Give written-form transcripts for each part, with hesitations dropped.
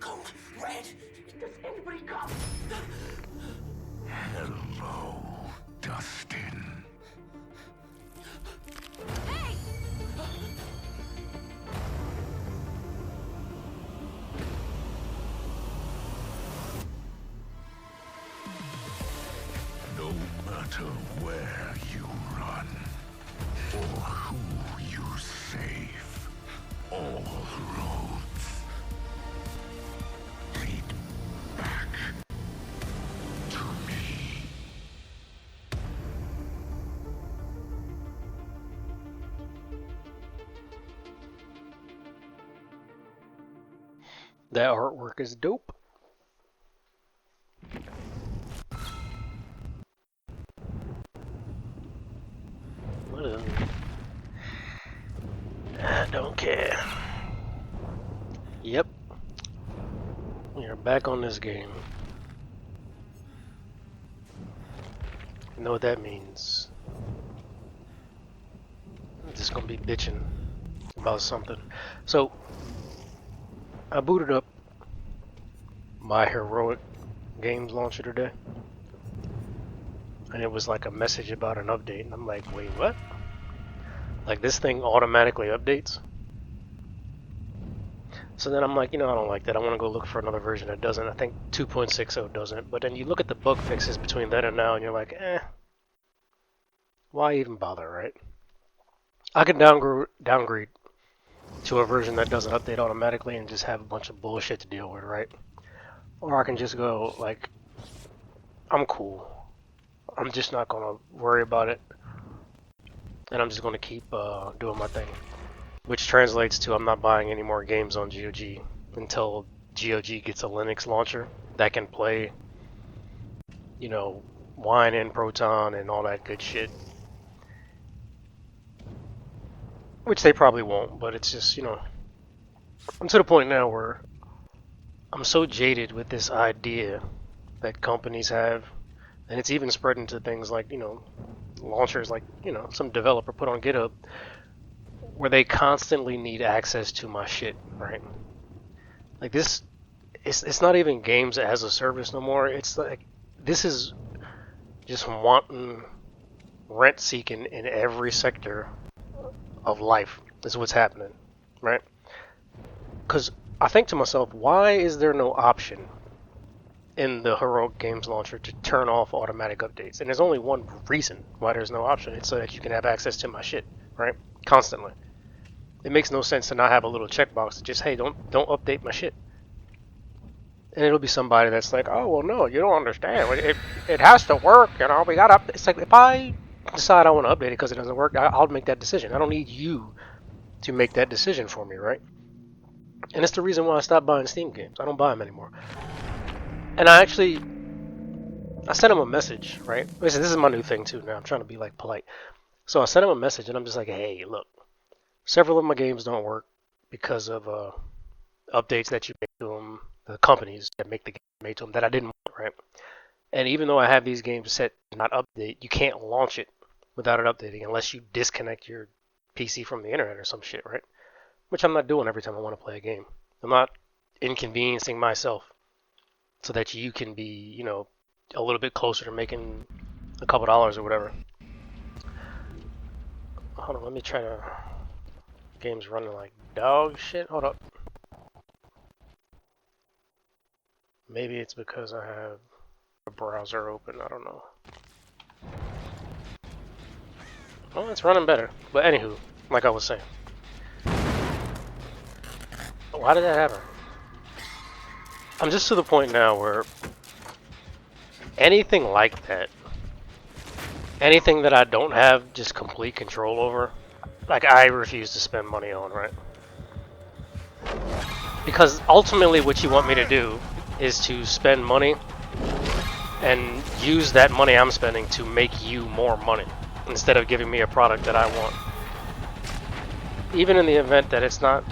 Code Red. Does anybody come? Hello, Dustin. Hey! No matter where you run, or who you save, all roads lead back to me. That artwork is dope. What is it? I don't care. Yep. We are back on this game. You know what that means. I'm just gonna be bitching about something. So, I booted up my Heroic Games launcher today. And it was like a message about an update. And I'm like, wait, what? Like this thing automatically updates? So then I'm like, I don't like that. I want to go look for another version that doesn't. I think 2.60 doesn't. But then you look at the bug fixes between then and now, and you're like, why even bother, right? I could downgrade to a version that doesn't update automatically and just have a bunch of bullshit to deal with, right? Or I can just go, like, I'm cool. I'm just not going to worry about it. And I'm just going to keep doing my thing. Which translates to I'm not buying any more games on GOG until GOG gets a Linux launcher that can play, Wine and Proton and all that good shit. Which they probably won't, but it's just, I'm to the point now where I'm so jaded with this idea that companies have, and it's even spreading to things like, launchers like, some developer put on GitHub, where they constantly need access to my shit, right? Like this, it's not even games as a service no more. It's like, this is just wanton rent seeking in every sector of life is what's happening, right? Because I think to myself, why is there no option in the Heroic Games launcher to turn off automatic updates? And there's only one reason why there's no option. It's so that you can have access to my shit, right? Constantly. It makes no sense to not have a little checkbox that just, hey, don't update my shit. And it'll be somebody that's like, oh, well, no, you don't understand. It has to work, we got to update. It's like, if I decide I want to update it because it doesn't work, I'll make that decision. I don't need you to make that decision for me, right? And it's the reason why I stopped buying Steam games. I don't buy them anymore. And I sent him a message, right? Listen, this is my new thing too now. I'm trying to be like polite. So I sent him a message and I'm just like, hey, look, several of my games don't work because of updates that you make to them, the companies that make the game made to them that I didn't want, right? And even though I have these games set to not update, you can't launch it without it updating unless you disconnect your PC from the internet or some shit, right? Which I'm not doing every time I want to play a game. I'm not inconveniencing myself so that you can be, a little bit closer to making a couple dollars or whatever. Hold on, let me try to... Game's running like dog shit. Hold up. Maybe it's because I have a browser open. I don't know. Well, it's running better. But anywho, like I was saying. Why did that happen? I'm just to the point now where anything like that, anything that I don't have just complete control over, like I refuse to spend money on, right? Because ultimately what you want me to do is to spend money and use that money I'm spending to make you more money instead of giving me a product that I want. Even in the event that it's not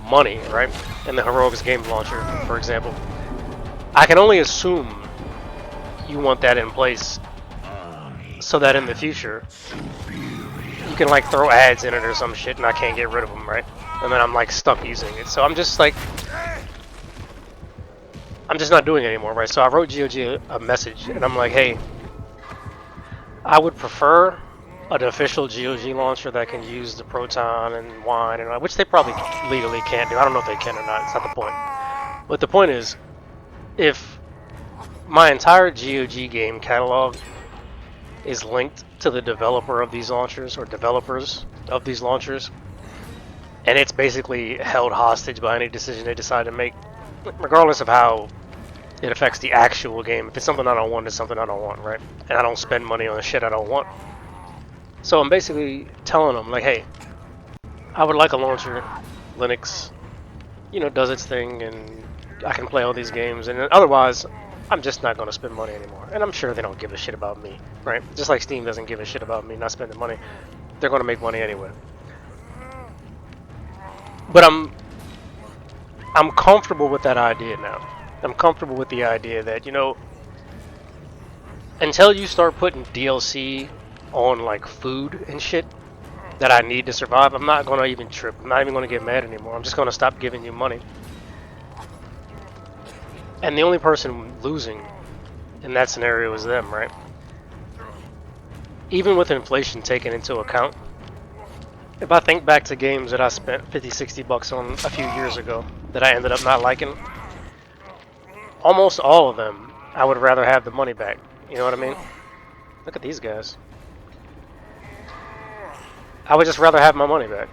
money, right? In the Heroics Games launcher, for example, I can only assume you want that in place so that in the future can like throw ads in it or some shit, and I can't get rid of them, right? And then I'm like stuck using it. So I'm just like, I'm just not doing it anymore, right? So I wrote GOG a message, and I'm like, hey, I would prefer an official GOG launcher that can use the Proton and Wine, and which they probably legally can't do. I don't know if they can or not. It's not the point. But the point is, if my entire GOG game catalog is linked to the developer of these launchers or developers of these launchers, and it's basically held hostage by any decision they decide to make, regardless of how it affects the actual game. If it's something I don't want, it's something I don't want, right? And I don't spend money on the shit I don't want. So I'm basically telling them, like, hey, I would like a launcher, Linux, you know, does its thing, and I can play all these games, and otherwise, I'm just not going to spend money anymore. And I'm sure they don't give a shit about me, right? Just like Steam doesn't give a shit about me not spending money. They're going to make money anyway. But I'm comfortable with that idea now. I'm comfortable with the idea that, you know, until you start putting DLC on like food and shit that I need to survive, I'm not going to even trip. I'm not even going to get mad anymore. I'm just going to stop giving you money. And the only person losing in that scenario is them, right? Even with inflation taken into account, if I think back to games that I spent 50, 60 bucks on a few years ago that I ended up not liking, almost all of them, I would rather have the money back. You know what I mean? Look at these guys. I would just rather have my money back.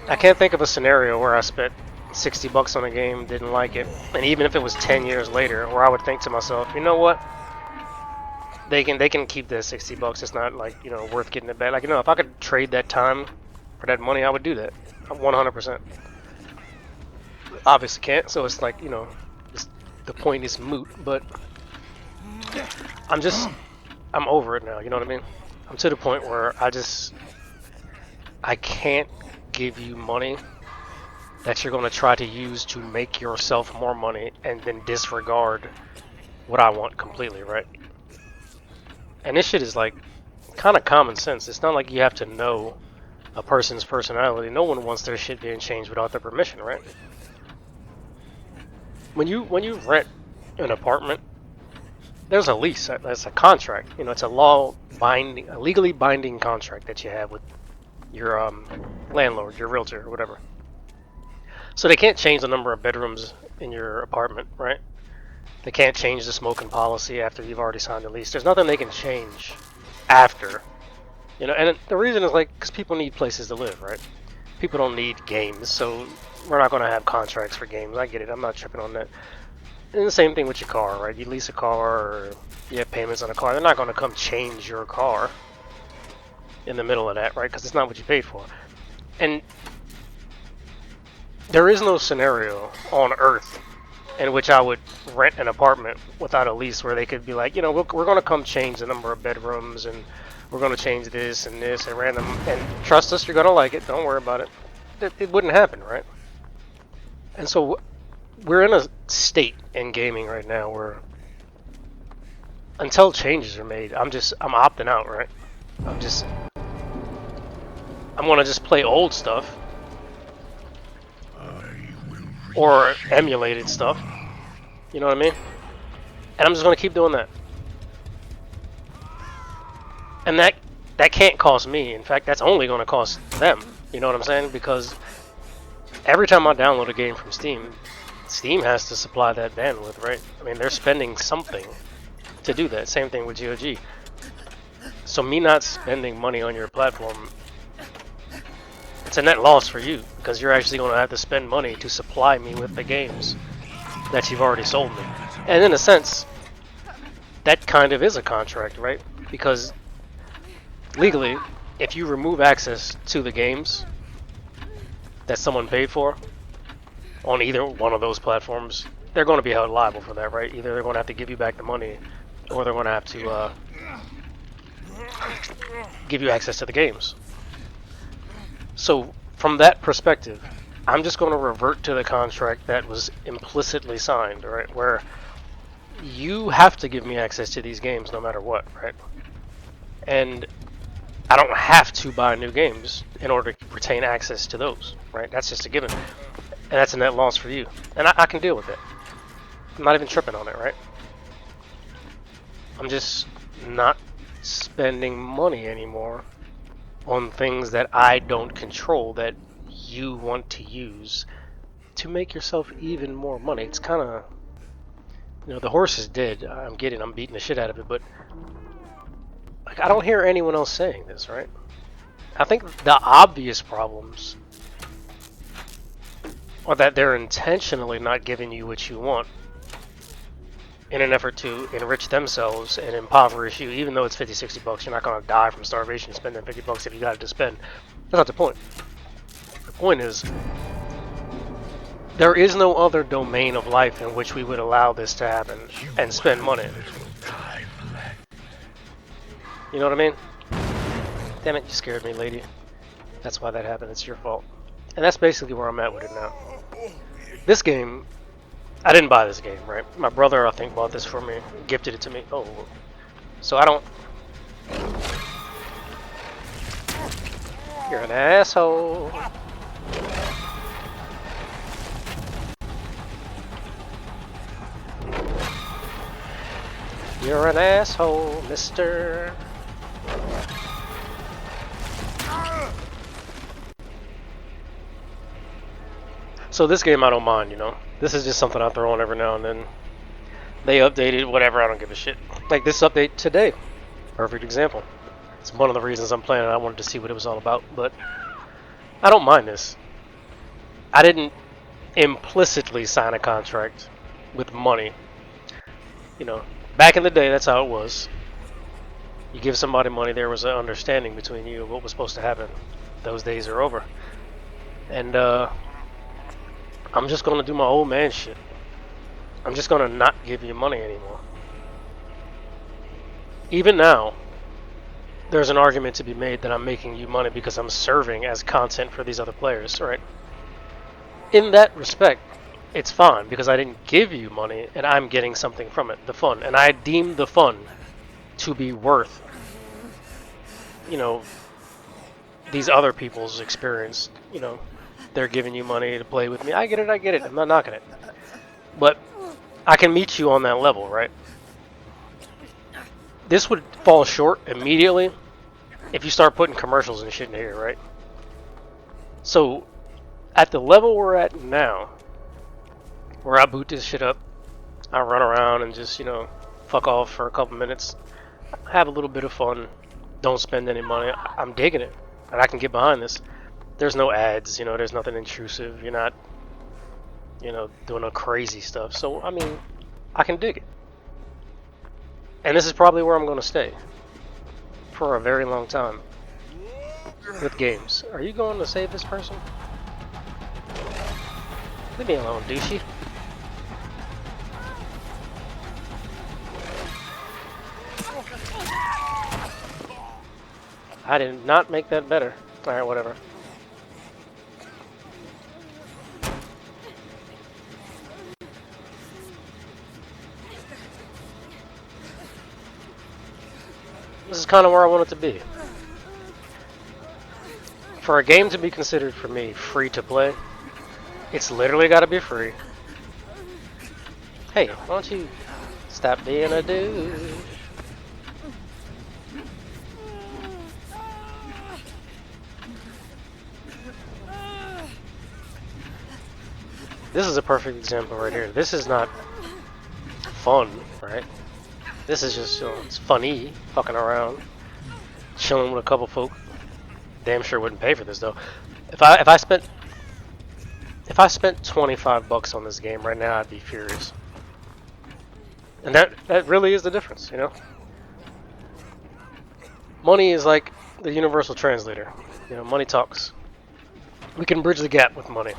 I can't think of a scenario where I spent 60 bucks on a game, didn't like it, and even if it was 10 years later, where I would think to myself, you know what? They can keep that 60 bucks. It's not like, you know, worth getting it back. Like, you know, if I could trade that time for that money, I would do that. 100%. Obviously can't, so it's like, you know, the point is moot, but I'm over it now, you know what I mean? I'm to the point where I can't give you money that you're going to try to use to make yourself more money and then disregard what I want completely, right? And this shit is like kind of common sense. It's not like you have to know a person's personality. No one wants their shit being changed without their permission, right? When you rent an apartment, there's a lease. That's a contract. You know, it's a legally binding contract that you have with your landlord, your realtor, or whatever. So they can't change the number of bedrooms in your apartment, right? They can't change the smoking policy after you've already signed the lease. There's nothing they can change after, you know. And the reason is like because people need places to live, right? People don't need games, so we're not going to have contracts for games. I get it. I'm not tripping on that. And the same thing with your car, right? You lease a car or you have payments on a car. They're not going to come change your car in the middle of that, right? Because it's not what you paid for. And there is no scenario on Earth in which I would rent an apartment without a lease where they could be like, you know, we're going to come change the number of bedrooms and we're going to change this and random. And trust us, you're going to like it. Don't worry about it. It wouldn't happen, right? And so we're in a state in gaming right now where until changes are made, I'm opting out, right? I'm going to just play old stuff or emulated stuff. You know what I mean? And I'm just going to keep doing that. And that can't cost me. In fact, that's only going to cost them. You know what I'm saying? Because every time I download a game from Steam, Steam has to supply that bandwidth, right? I mean, they're spending something to do that. Same thing with GOG. So me not spending money on your platform, it's a net loss for you because you're actually going to have to spend money to supply me with the games that you've already sold me. And in a sense, that kind of is a contract, right? Because legally, if you remove access to the games that someone paid for on either one of those platforms, they're going to be held liable for that, right? Either they're going to have to give you back the money or they're going to have to give you access to the games. So from that perspective, I'm just going to revert to the contract that was implicitly signed, right? Where you have to give me access to these games no matter what, right? and I don't have to buy new games in order to retain access to those, right? That's just a given, and that's a net loss for you, and I can deal with it. I'm not even tripping on it, right? I'm just not spending money anymore on things that I don't control that you want to use to make yourself even more money. It's kind of, you know, the horse is dead. I'm beating the shit out of it, but like, I don't hear anyone else saying this, right? I think the obvious problems are that they're intentionally not giving you what you want in an effort to enrich themselves and impoverish you. Even though it's 50, 60 bucks, you're not going to die from starvation spending 50 bucks if you got it to spend. That's not the point. The point is, there is no other domain of life in which we would allow this to happen and spend money. You know what I mean? Damn it, you scared me, lady. That's why that happened. It's your fault. And that's basically where I'm at with it now. This game, I didn't buy this game, right? My brother, I think, bought this for me, gifted it to me. Oh, so I don't... You're an asshole. You're an asshole, mister. So this game I don't mind, you know. This is just something I throw on every now and then. They updated, whatever, I don't give a shit. Like this update today. Perfect example. It's one of the reasons I'm playing it. I wanted to see what it was all about, but I don't mind this. I didn't implicitly sign a contract with money. You know, back in the day, that's how it was. You give somebody money, there was an understanding between you of what was supposed to happen. Those days are over. And, I'm just gonna do my old man shit. I'm just gonna not give you money anymore. Even now, there's an argument to be made that I'm making you money because I'm serving as content for these other players, right? In that respect, it's fine because I didn't give you money and I'm getting something from it, the fun. And I deem the fun to be worth, you know, these other people's experience, you know. They're giving you money to play with me. I get it. I'm not knocking it. But I can meet you on that level, right? This would fall short immediately if you start putting commercials and shit in here, right? So, at the level we're at now, where I boot this shit up, I run around and just, you know, fuck off for a couple minutes, have a little bit of fun, don't spend any money. I'm digging it, and I can get behind this. There's no ads, you know, there's nothing intrusive. You're not, you know, doing no crazy stuff. So, I mean, I can dig it. And this is probably where I'm going to stay for a very long time with games. Are you going to save this person? Leave me alone, douchey. I did not make that better. Alright, whatever. This is kind of where I want it to be. For a game to be considered, for me, free to play, it's literally got to be free. Hey, why don't you stop being a dude? This is a perfect example right here. This is not fun, right? This is just, you know, it's funny, fucking around, chilling with a couple folk. Damn sure wouldn't pay for this though. If I spent 25 bucks on this game right now, I'd be furious. And that really is the difference, you know. Money is like the universal translator. You know, money talks. We can bridge the gap with money.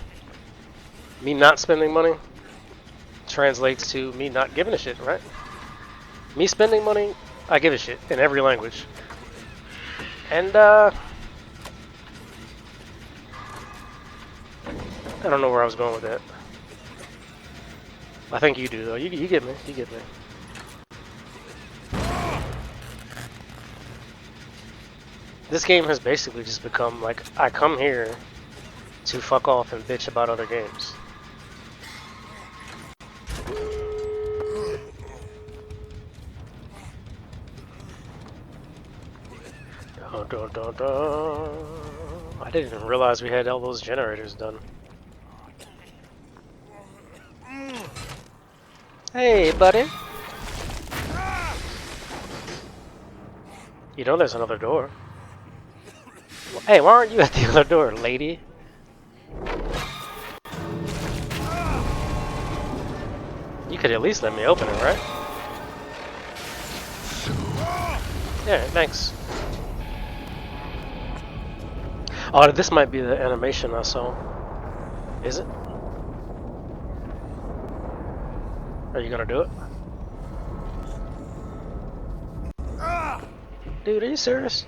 Me not spending money translates to me not giving a shit, right? Me spending money, I give a shit in every language. And, I don't know where I was going with that. I think you do, though. You get me. You get me. This game has basically just become like, I come here to fuck off and bitch about other games. Dun, dun, dun, dun. I didn't even realize we had all those generators done. Hey, buddy. You know there's another door. Hey, why aren't you at the other door, lady? You could at least let me open it, right? Yeah, thanks. Oh, this might be the animation I saw. Is it? Are you gonna do it? Dude, are you serious?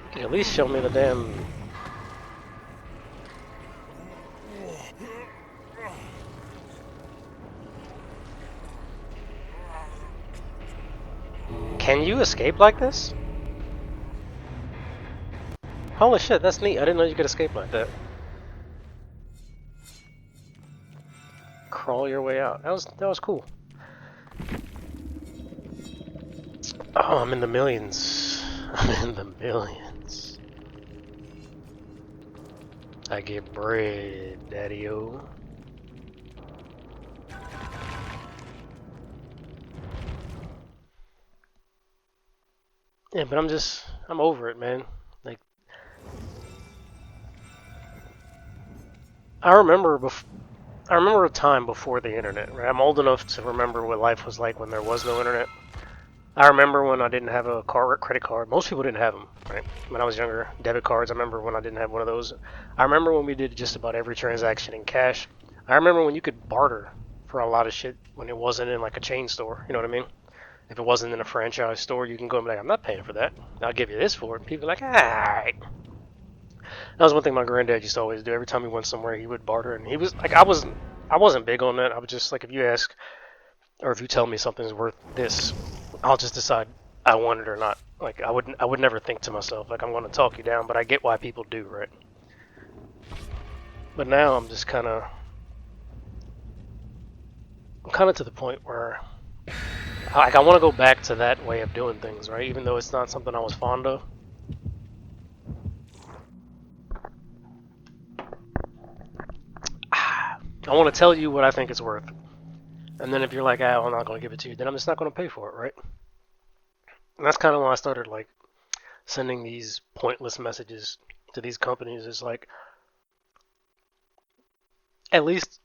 You can at least show me the damn... Can you escape like this? Holy shit, that's neat. I didn't know you could escape like that. Crawl your way out. That was cool. Oh, I'm in the millions. I'm in the millions. I get bread, daddy-o. Yeah, but I'm over it, man. Like, I remember a time before the internet, right? I'm old enough to remember what life was like when there was no internet. I remember when I didn't have a credit card. Most people didn't have them, right? When I was younger, debit cards. I remember when I didn't have one of those. I remember when we did just about every transaction in cash. I remember when you could barter for a lot of shit when it wasn't in like a chain store. You know what I mean? If it wasn't in a franchise store, you can go and be like, I'm not paying for that. I'll give you this for it. And people are like, alright. That was one thing my granddad used to always do. Every time he went somewhere, he would barter. And he was like, I wasn't big on that. I was just like, if you ask, or if you tell me something's worth this, I'll just decide I want it or not. Like, I would never think to myself, like, I'm going to talk you down, but I get why people do, right? But now I'm just kind of to the point where, like, I want to go back to that way of doing things, right? Even though it's not something I was fond of. I want to tell you what I think it's worth. And then if you're like, I'm not going to give it to you, then I'm just not going to pay for it, right? And that's kind of when I started, like, sending these pointless messages to these companies. It's like, at least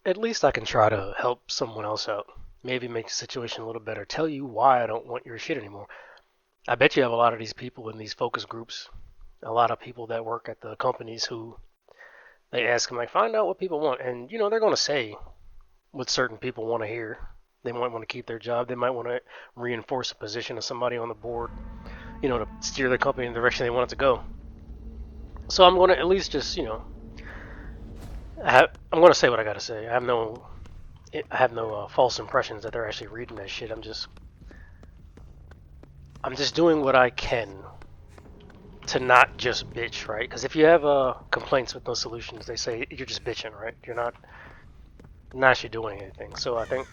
I can try to help someone else out. Maybe make the situation a little better. Tell you why I don't want your shit anymore. I bet you have a lot of these people in these focus groups. A lot of people that work at the companies who they ask them, like, find out what people want. And, you know, they're going to say what certain people want to hear. They might want to keep their job. They might want to reinforce a position of somebody on the board, you know, to steer the company in the direction they want it to go. So I'm going to at least just, you know, I'm going to say what I got to say. I have no false impressions that they're actually reading that shit. I'm just doing what I can to not just bitch, right? Because if you have complaints with no solutions, they say you're just bitching, right? You're not actually doing anything. So I think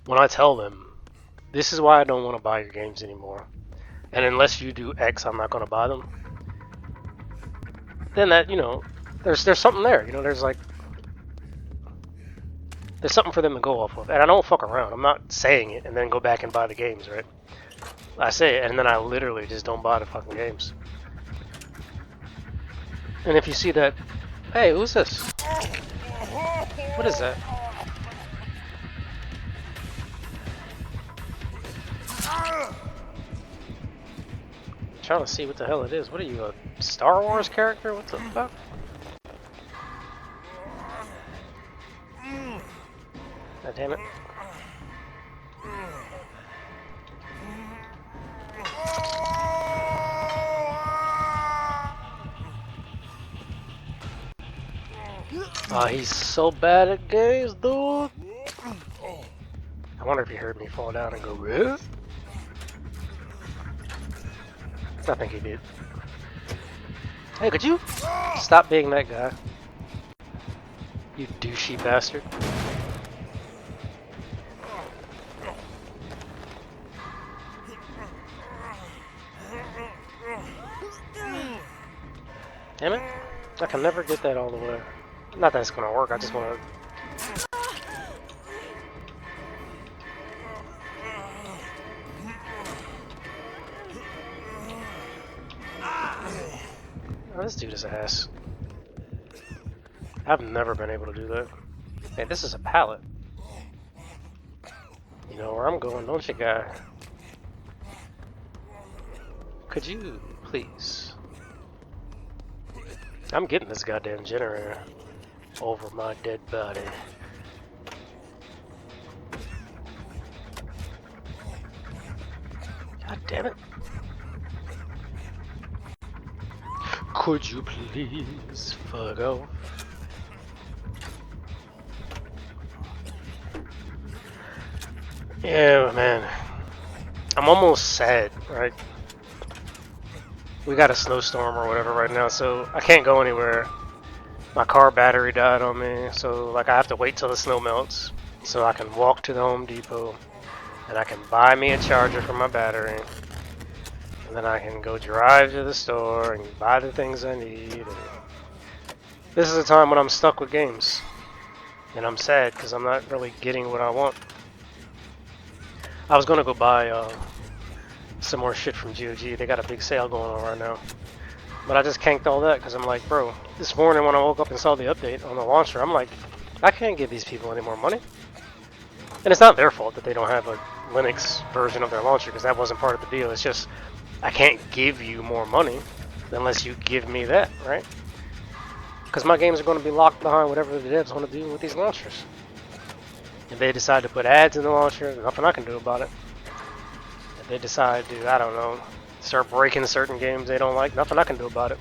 when I tell them, this is why I don't want to buy your games anymore, and unless you do X, I'm not going to buy them, then that, you know, there's something there. You know, there's something for them to go off of. And I don't fuck around. I'm not saying it and then go back and buy the games, right? I say it and then I literally just don't buy the fucking games. And if you see that, hey, who's this? What is that? I'm trying to see what the hell it is. What are you, a Star Wars character? What the fuck? God damn it. Oh, he's so bad at games, dude. I wonder if he heard me fall down and go, "Huh?" I think he did. Hey, could you stop being that guy? You douchey bastard. Damn it. I can never get that all the way. Not that it's gonna work, I just wanna... Oh, this dude is ass. I've never been able to do that. Hey, this is a pallet. You know where I'm going, don't you, guy? Could you, please? I'm getting this goddamn generator over my dead body. God damn it. Could you please fuck off? Yeah, man. I'm almost sad, right? We got a snowstorm or whatever right now, so I can't go anywhere. My car battery died on me, so like I have to wait till the snow melts so I can walk to the Home Depot and I can buy me a charger for my battery. And then I can go drive to the store and buy the things I need. And this is a time when I'm stuck with games. And I'm sad because I'm not really getting what I want. I was going to go buy some more shit from GOG. They got a big sale going on right now. But I just canked all that because I'm like, bro, this morning when I woke up and saw the update on the launcher, I'm like, I can't give these people any more money. And it's not their fault that they don't have a Linux version of their launcher because that wasn't part of the deal. It's just, I can't give you more money unless you give me that, right? Because my games are going to be locked behind whatever the devs want to do with these launchers. If they decide to put ads in the launcher, there's nothing I can do about it. If they decide to, I don't know, start breaking certain games they don't like, nothing I can do about it.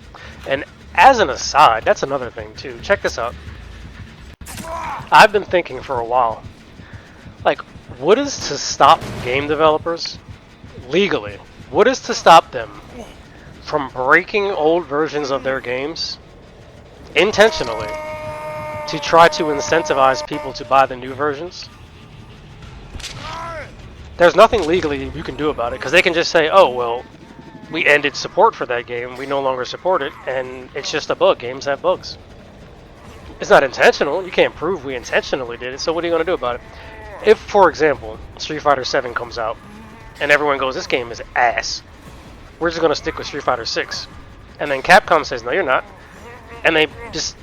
And as an aside, that's another thing too. Check this out. I've been thinking for a while, like, what is to stop game developers legally? What is to stop them from breaking old versions of their games intentionally to try to incentivize people to buy the new versions? There's nothing legally you can do about it because they can just say, oh, well, we ended support for that game, we no longer support it, and it's just a bug. Games have bugs. It's not intentional. You can't prove we intentionally did it, so what are you going to do about it? If, for example, Street Fighter 7 comes out and everyone goes, this game is ass, we're just going to stick with Street Fighter 6. And then Capcom says, no, you're not. And they just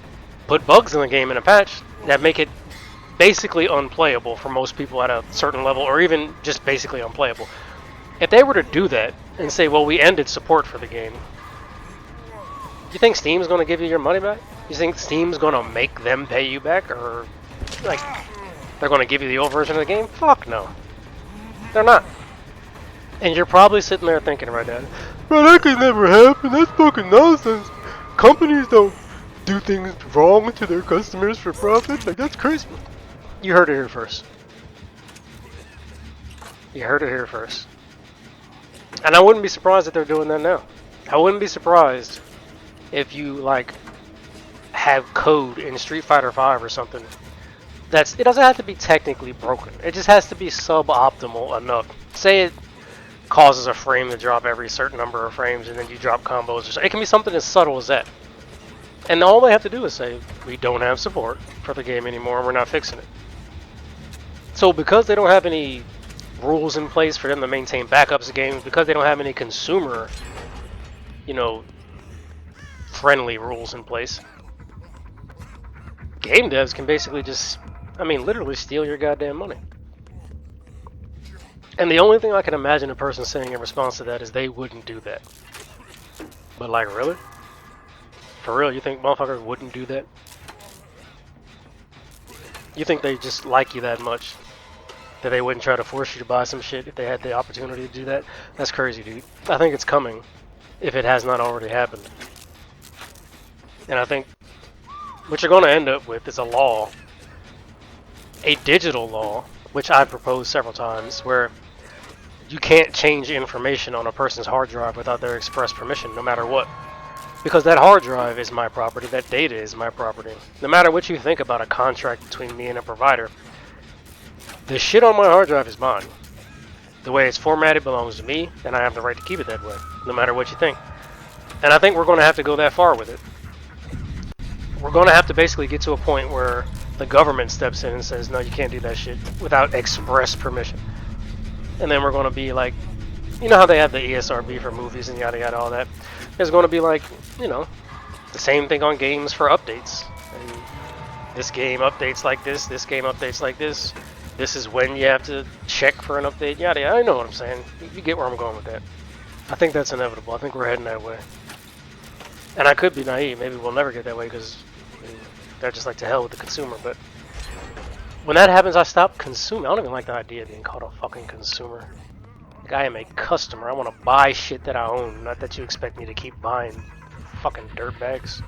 put bugs in the game in a patch that make it basically unplayable for most people at a certain level, or even just basically unplayable. If they were to do that and say, well, we ended support for the game, you think Steam's going to give you your money back? You think Steam's going to make them pay you back? Or, like, they're going to give you the old version of the game? Fuck no. They're not. And you're probably sitting there thinking right now, bro, that could never happen. That's fucking nonsense. Companies don't do things wrong to their customers for profit. Like, that's crazy. You heard it here first. You heard it here first. And I wouldn't be surprised if they're doing that now. I wouldn't be surprised if you, like, have code in Street Fighter V or something. It doesn't have to be technically broken. It just has to be suboptimal enough. Say it causes a frame to drop every certain number of frames and then you drop combos or something. It can be something as subtle as that. And all they have to do is say, we don't have support for the game anymore, we're not fixing it. So because they don't have any rules in place for them to maintain backups of games, because they don't have any consumer, you know, friendly rules in place, game devs can basically just, I mean, literally steal your goddamn money. And the only thing I can imagine a person saying in response to that is they wouldn't do that. But like, really? For real, you think motherfuckers wouldn't do that? You think they just like you that much that they wouldn't try to force you to buy some shit if they had the opportunity to do that? That's crazy, dude. I think it's coming, if it has not already happened. And I think what you're going to end up with is a law, a digital law, which I've proposed several times, where you can't change information on a person's hard drive without their express permission, no matter what. Because that hard drive is my property, that data is my property. No matter what you think about a contract between me and a provider, the shit on my hard drive is mine. The way it's formatted belongs to me, and I have the right to keep it that way, no matter what you think. And I think we're going to have to go that far with it. We're going to have to basically get to a point where the government steps in and says, no, you can't do that shit without express permission. And then we're going to be like, you know how they have the ESRB for movies and yada yada all that? There's going to be like, you know, the same thing on games for updates. And this game updates like this game updates like this. This is when you have to check for an update, yada yada. I know what I'm saying. You get where I'm going with that. I think that's inevitable. I think we're heading that way. And I could be naive. Maybe we'll never get that way because they're just like to hell with the consumer. But when that happens, I stop consuming. I don't even like the idea of being called a fucking consumer. Like, I am a customer. I want to buy shit that I own, not that you expect me to keep buying fucking dirtbags.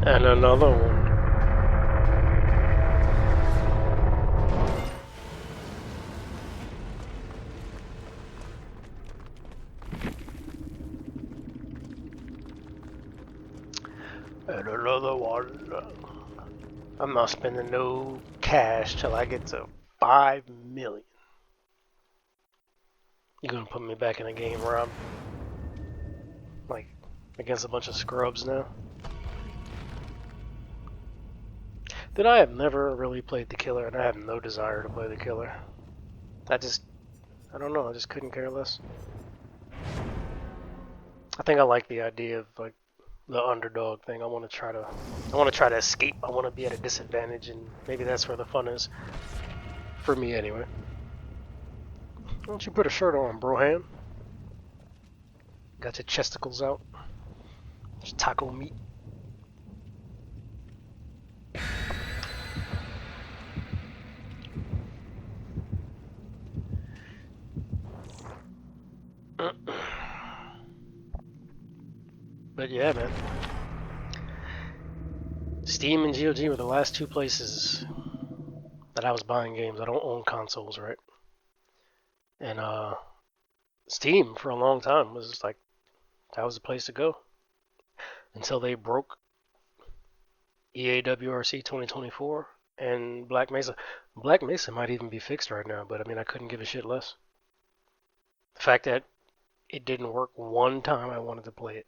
And another one. And another one. I'm not spending no cash till I get to 5 million. You're gonna put me back in a game where I'm like against a bunch of scrubs now? That I have never really played the killer, and I have no desire to play the killer. I don't know, I just couldn't care less. I think I like the idea of like the underdog thing. I want to try to escape. I want to be at a disadvantage, and maybe that's where the fun is. For me anyway. Why don't you put a shirt on, Broham? Got your chesticles out. Just taco meat. But yeah, man. Steam and GOG were the last two places that I was buying games. I don't own consoles, right? And Steam for a long time was like, that was the place to go. Until they broke EAWRC 2024 and Black Mesa. Black Mesa might even be fixed right now, but I mean, I couldn't give a shit less. The fact that it didn't work one time I wanted to play it,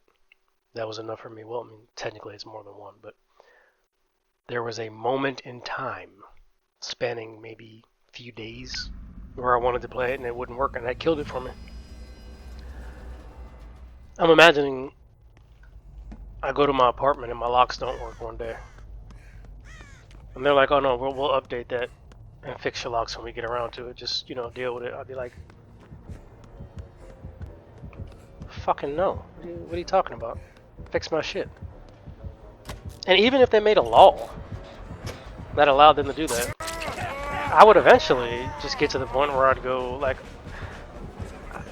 that was enough for me. Well, I mean, technically it's more than one, but there was a moment in time, spanning maybe a few days, where I wanted to play it and it wouldn't work, and that killed it for me. I'm imagining I go to my apartment and my locks don't work one day. And they're like, oh no, we'll update that and fix your locks when we get around to it. Just, you know, deal with it. I'd be like, fucking no. What are you talking about? Fix my shit. And even if they made a law that allowed them to do that, I would eventually just get to the point where I'd go like,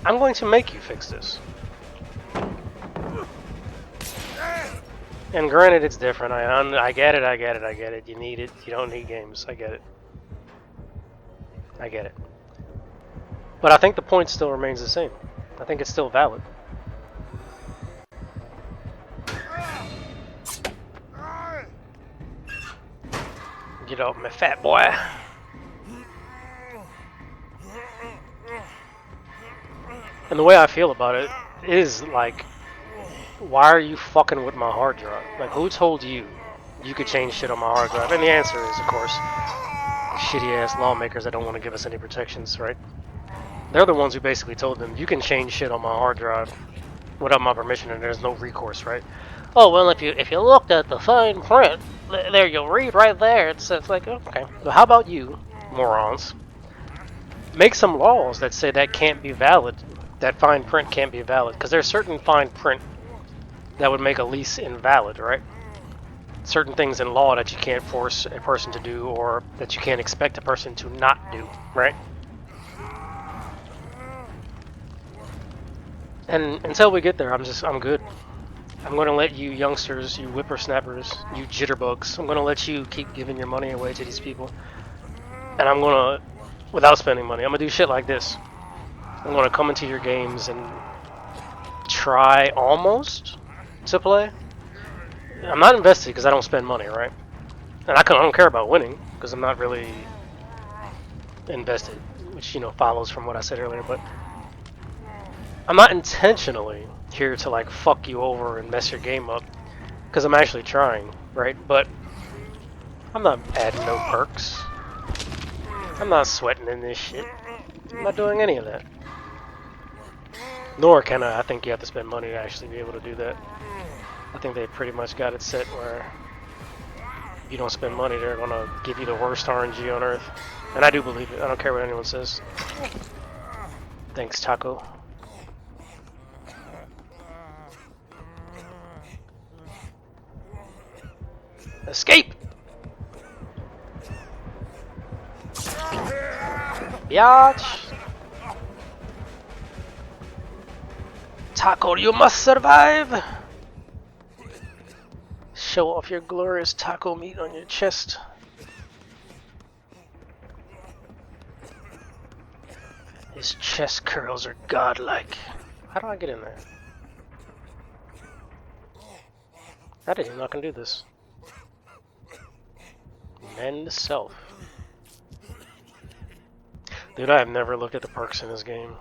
I'm going to make you fix this. And granted, it's different. I get it. You need it. You don't need games. I get it. But I think the point still remains the same. I think it's still valid. Get off me, fat boy. And the way I feel about it is like, why are you fucking with my hard drive? Like, who told you you could change shit on my hard drive? And the answer is, of course, shitty ass lawmakers that don't want to give us any protections, right? They're the ones who basically told them, you can change shit on my hard drive without my permission and there's no recourse, right? Oh, well, if you looked at the fine print, there you'll read right there. It's like, okay. But how about you, morons? Make some laws that say that can't be valid, that fine print can't be valid, because there's certain fine print that would make a lease invalid, right? Certain things in law that you can't force a person to do, or that you can't expect a person to not do, right? And until we get there, I'm good. I'm gonna let you youngsters, you whippersnappers, you jitterbugs, I'm gonna let you keep giving your money away to these people. And I'm gonna, without spending money, I'm gonna do shit like this. I'm gonna come into your games and try almost to play. I'm not invested because I don't spend money, right? And I don't care about winning because I'm not really invested, which, you know, follows from what I said earlier. But I'm not intentionally here to like fuck you over and mess your game up because I'm actually trying, right? But I'm not adding no perks. I'm not sweating in this shit. I'm not doing any of that. Nor can I think you have to spend money to actually be able to do that. I think they pretty much got it set where if you don't spend money, they're gonna give you the worst RNG on earth. And I do believe it. I don't care what anyone says. Thanks, Taco. Escape! Biatch! Taco, you must survive! Show off your glorious taco meat on your chest. His chest curls are godlike. How do I get in there? I didn't know I can do this. Mend self. Dude, I have never looked at the perks in this game.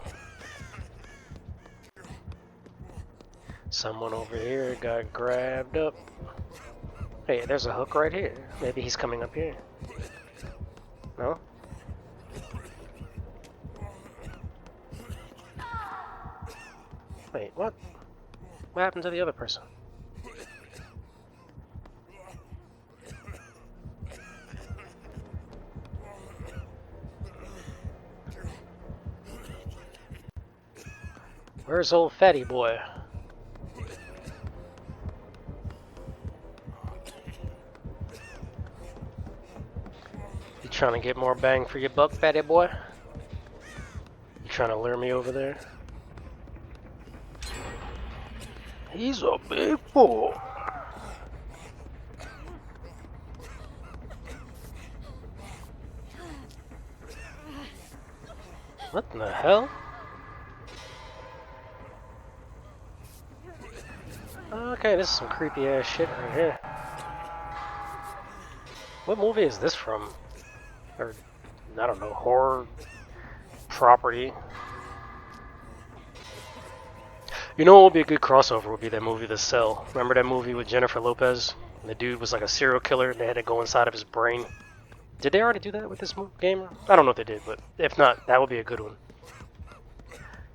Someone over here got grabbed up. Hey, there's a hook right here. Maybe he's coming up here. No? Wait, what? What happened to the other person? Where's old fatty boy? You trying to get more bang for your buck, fatty boy? You trying to lure me over there? He's a big boy. What in the hell? Okay, this is some creepy ass shit right here. What movie is this from? Or, I don't know, horror property. You know what would be a good crossover would be that movie The Cell. Remember that movie with Jennifer Lopez? And the dude was like a serial killer and they had to go inside of his brain. Did they already do that with this game? I don't know if they did, but if not, that would be a good one.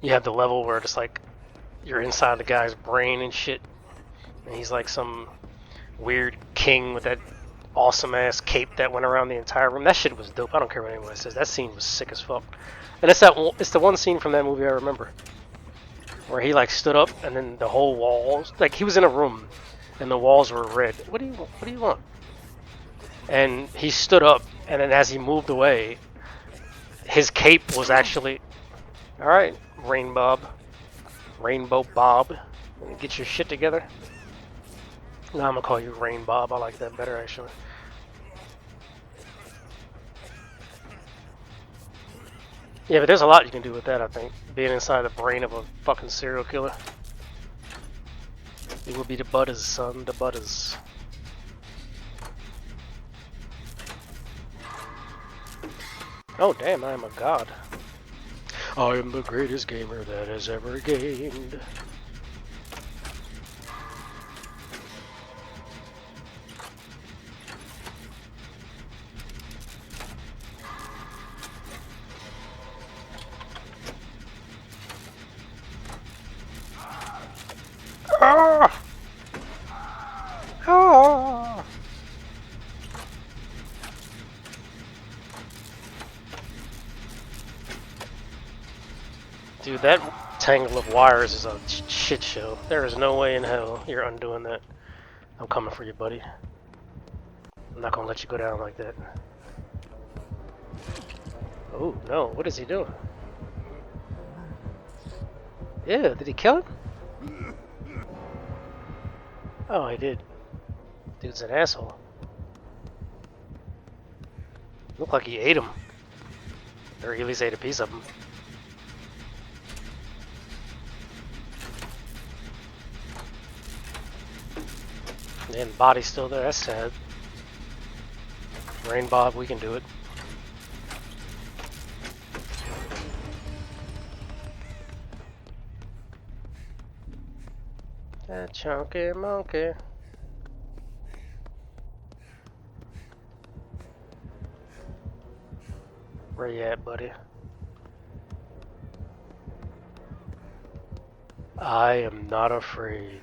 You have the level where it's like you're inside the guy's brain and shit. And he's like some weird king with that awesome ass cape that went around the entire room. That shit was dope. I don't care what anyone says. That scene was sick as fuck. And it's the one scene from that movie I remember. Where he like stood up and then the whole walls, like he was in a room and the walls were red. What do you want? And he stood up and then as he moved away, his cape was actually, all right, Rainbow Bob, get your shit together. Now I'm gonna call you Rain Bob. I like that better actually. Yeah, but there's a lot you can do with that, I think. Being inside the brain of a fucking serial killer. It will be the butters, son, the butters. Oh damn, I am a god. I am the greatest gamer that has ever gamed. Ah! Ah! Dude, that tangle of wires is a shit show. There is no way in hell you're undoing that. I'm coming for you, buddy. I'm not gonna let you go down like that. Oh no, what is he doing? Yeah, did he kill him? Oh, he did. Dude's an asshole. Looked like he ate him. Or he at least ate a piece of him. And body's still there, that's sad. Rain Bob, we can do it. That chunky monkey. Where you at, buddy? I am not afraid.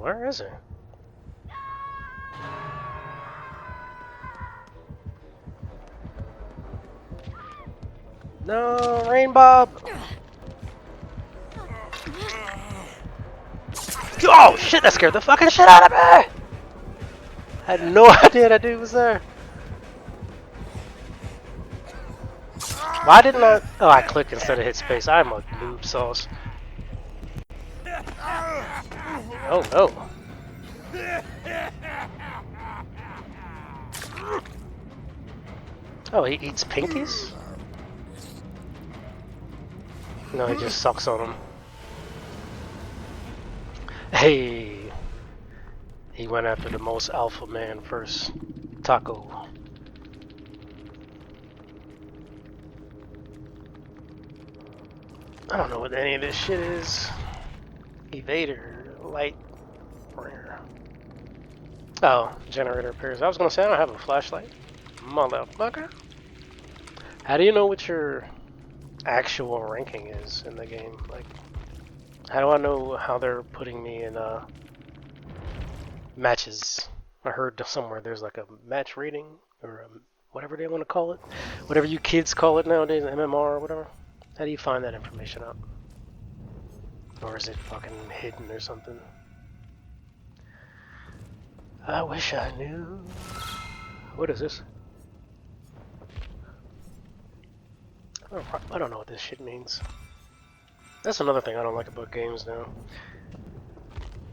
Where is he? No, Rain Bob! Oh shit, that scared the fucking shit out of me! I had no idea that dude was there. Why didn't I? Oh, I clicked instead of hit space. I'm a noob sauce. Oh no. Oh, he eats pinkies? No, he just sucks on them. Hey! He went after the most alpha man first. Taco. I don't know what any of this shit is. Evader, light, rare. Oh, generator appears. I was gonna say I don't have a flashlight. Motherfucker. How do you know what your actual ranking is in the game? Like, how do I know how they're putting me in matches? I heard somewhere there's like a match rating or whatever they want to call it. Whatever you kids call it nowadays, MMR or whatever. How do you find that information out? Or is it fucking hidden or something? I wish I knew. What is this? I don't know what this shit means. That's another thing I don't like about games now.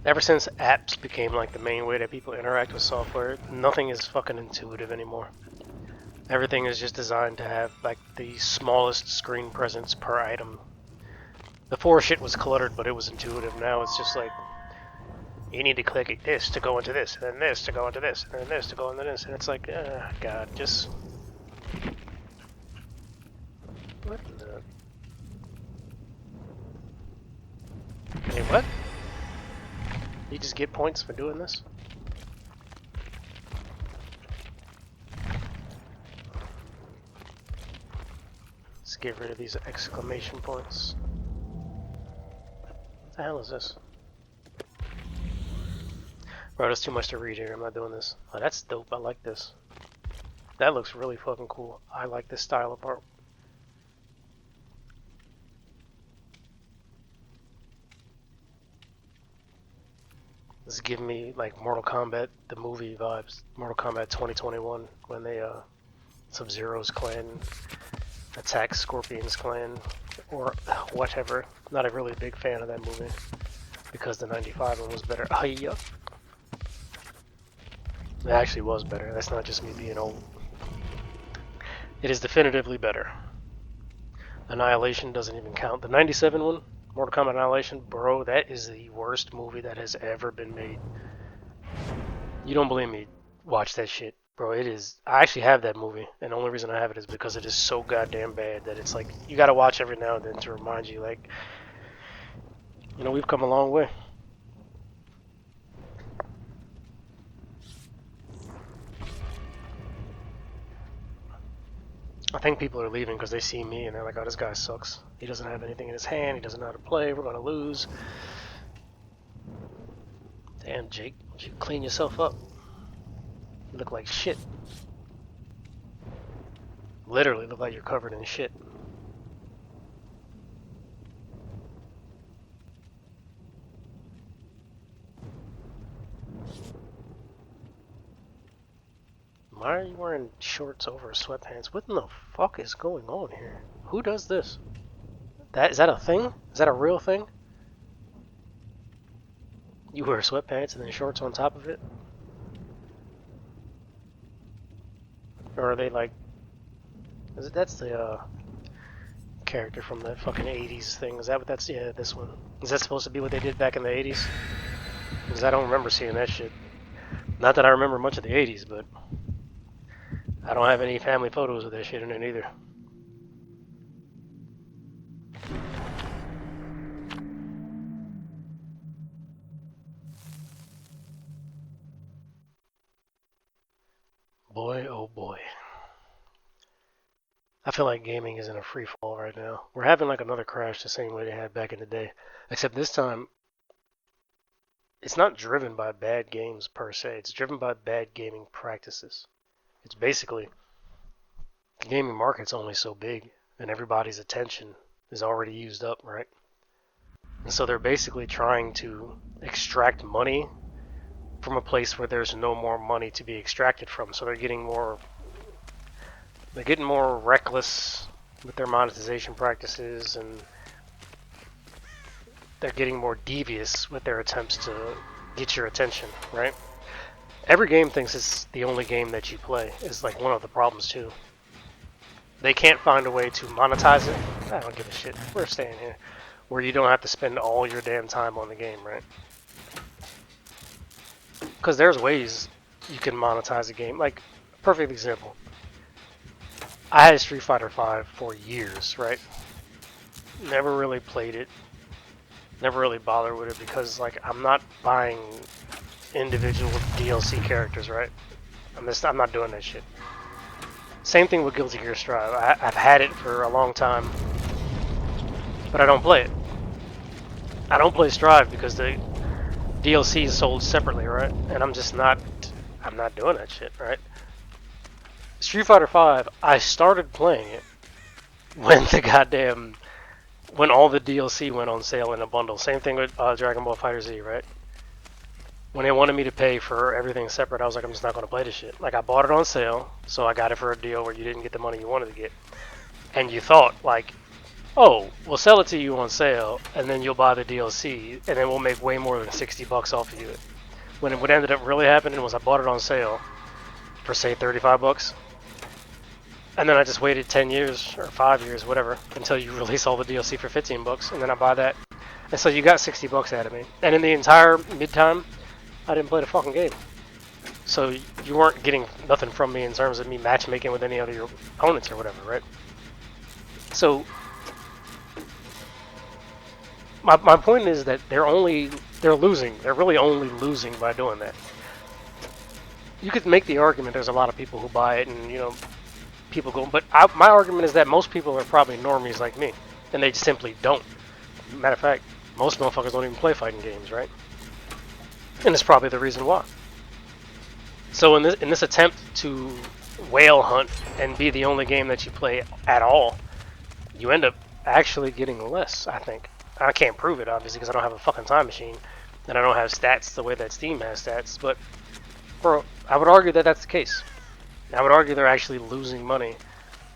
Ever since apps became like the main way that people interact with software, nothing is fucking intuitive anymore. Everything is just designed to have like the smallest screen presence per item. Before shit was cluttered, but it was intuitive. Now it's just like, you need to click this to go into this, and then this to go into this, and then this to go into this, and it's like, God, just... What the... Hey, what? You just get points for doing this? Let's get rid of these exclamation points. What the hell is this? Bro, there's too much to read here. I'm not doing this. Oh, that's dope. I like this. That looks really fucking cool. I like this style of art. This is giving me like Mortal Kombat, the movie vibes. Mortal Kombat 2021, when they, Sub-Zero's clan attacks Scorpion's clan, or whatever. Not a really big fan of that movie, because the 95 one was better. Oh, yup. It actually was better. That's not just me being old. It is definitively better. Annihilation doesn't even count. The 97 one, Mortal Kombat Annihilation, bro, that is the worst movie that has ever been made. You don't believe me? Watch that shit. Bro, it is... I actually have that movie, and the only reason I have it is because it is so goddamn bad that it's like, you gotta watch every now and then to remind you, like, you know, we've come a long way. I think people are leaving because they see me and they're like, oh, this guy sucks. He doesn't have anything in his hand. He doesn't know how to play. We're going to lose. Damn, Jake. You should clean yourself up. You look like shit. Literally look like you're covered in shit. Why are you wearing shorts over sweatpants? What in the fuck is going on here? Who does this? Is that a thing? Is that a real thing? You wear sweatpants and then shorts on top of it? Or are they like... That's the character from that fucking 80s thing. Is that what that's... Yeah, this one. Is that supposed to be what they did back in the 80s? Because I don't remember seeing that shit. Not that I remember much of the 80s, but... I don't have any family photos of that shit in it either. Boy, oh boy. I feel like gaming is in a free fall right now. We're having like another crash the same way they had back in the day. Except this time, it's not driven by bad games per se. It's driven by bad gaming practices. It's basically, the gaming market's only so big, and everybody's attention is already used up, right? And so they're basically trying to extract money from a place where there's no more money to be extracted from. So they're getting more reckless with their monetization practices, and they're getting more devious with their attempts to get your attention, right? Every game thinks it's the only game that you play is like one of the problems too. They can't find a way to monetize it. I don't give a shit. We're staying here. Where you don't have to spend all your damn time on the game, right? Because there's ways you can monetize a game. Like, perfect example. I had Street Fighter V for years, right? Never really played it. Never really bothered with it because, like, I'm not buying individual DLC characters, right? I'm not doing that shit. Same thing with Guilty Gear Strive. I've had it for a long time, but I don't play it. I don't play Strive because the DLC is sold separately, right? And I'm not doing that shit, right? Street Fighter V, I started playing it when when all the DLC went on sale in a bundle. Same thing with Dragon Ball FighterZ, right? When they wanted me to pay for everything separate, I was like, I'm just not going to play this shit. Like, I bought it on sale, so I got it for a deal where you didn't get the money you wanted to get. And you thought, like, oh, we'll sell it to you on sale, and then you'll buy the DLC, and then we'll make way more than $60 off of you. When what ended up really happening was I bought it on sale for, say, $35, and then I just waited 10 years, or 5 years, whatever, until you release all the DLC for $15, and then I buy that. And so you got $60 out of me. And in the entire mid-time, I didn't play the fucking game. So you weren't getting nothing from me in terms of me matchmaking with any other your opponents or whatever, right? So my point is that they're losing. They're really only losing by doing that. You could make the argument there's a lot of people who buy it and, you know, people go, but my argument is that most people are probably normies like me, and they simply don't. Matter of fact, most motherfuckers don't even play fighting games, right? And it's probably the reason why. So in this attempt to whale hunt and be the only game that you play at all, you end up actually getting less, I think. I can't prove it, obviously, because I don't have a fucking time machine, and I don't have stats the way that Steam has stats, but bro, I would argue that that's the case. I would argue they're actually losing money,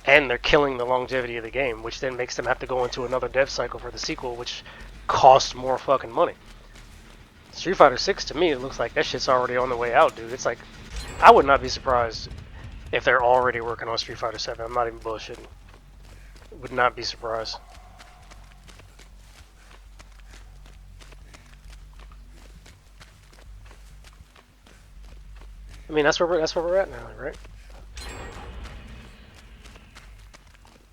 and they're killing the longevity of the game, which then makes them have to go into another dev cycle for the sequel, which costs more fucking money. Street Fighter 6, to me, it looks like that shit's already on the way out, dude. It's like, I would not be surprised if they're already working on Street Fighter 7. I'm not even bullshitting. Would not be surprised. I mean, that's where we're at now, right?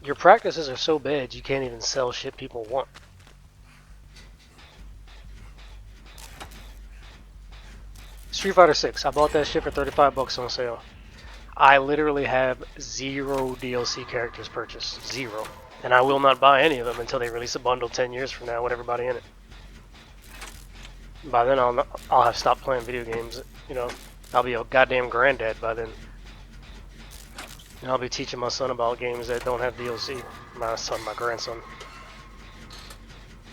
Your practices are so bad you can't even sell shit people want. Street Fighter 6, I bought that shit for $35 on sale. I literally have 0 DLC characters purchased. 0. And I will not buy any of them until they release a bundle 10 years from now with everybody in it. By then I'll have stopped playing video games, you know. I'll be a goddamn granddad by then. And I'll be teaching my son about games that don't have DLC. My son, my grandson.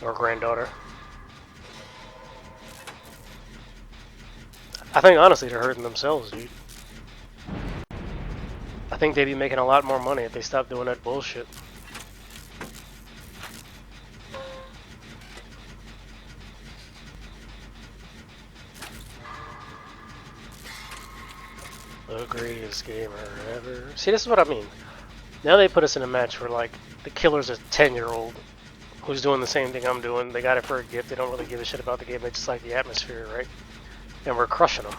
Or granddaughter. I think honestly they're hurting themselves, dude. I think they'd be making a lot more money if they stopped doing that bullshit. The greatest gamer ever. See, this is what I mean. Now they put us in a match where, like, the killer's a 10-year-old who's doing the same thing I'm doing. They got it for a gift. They don't really give a shit about the game. They just like the atmosphere, right? And we're crushing them.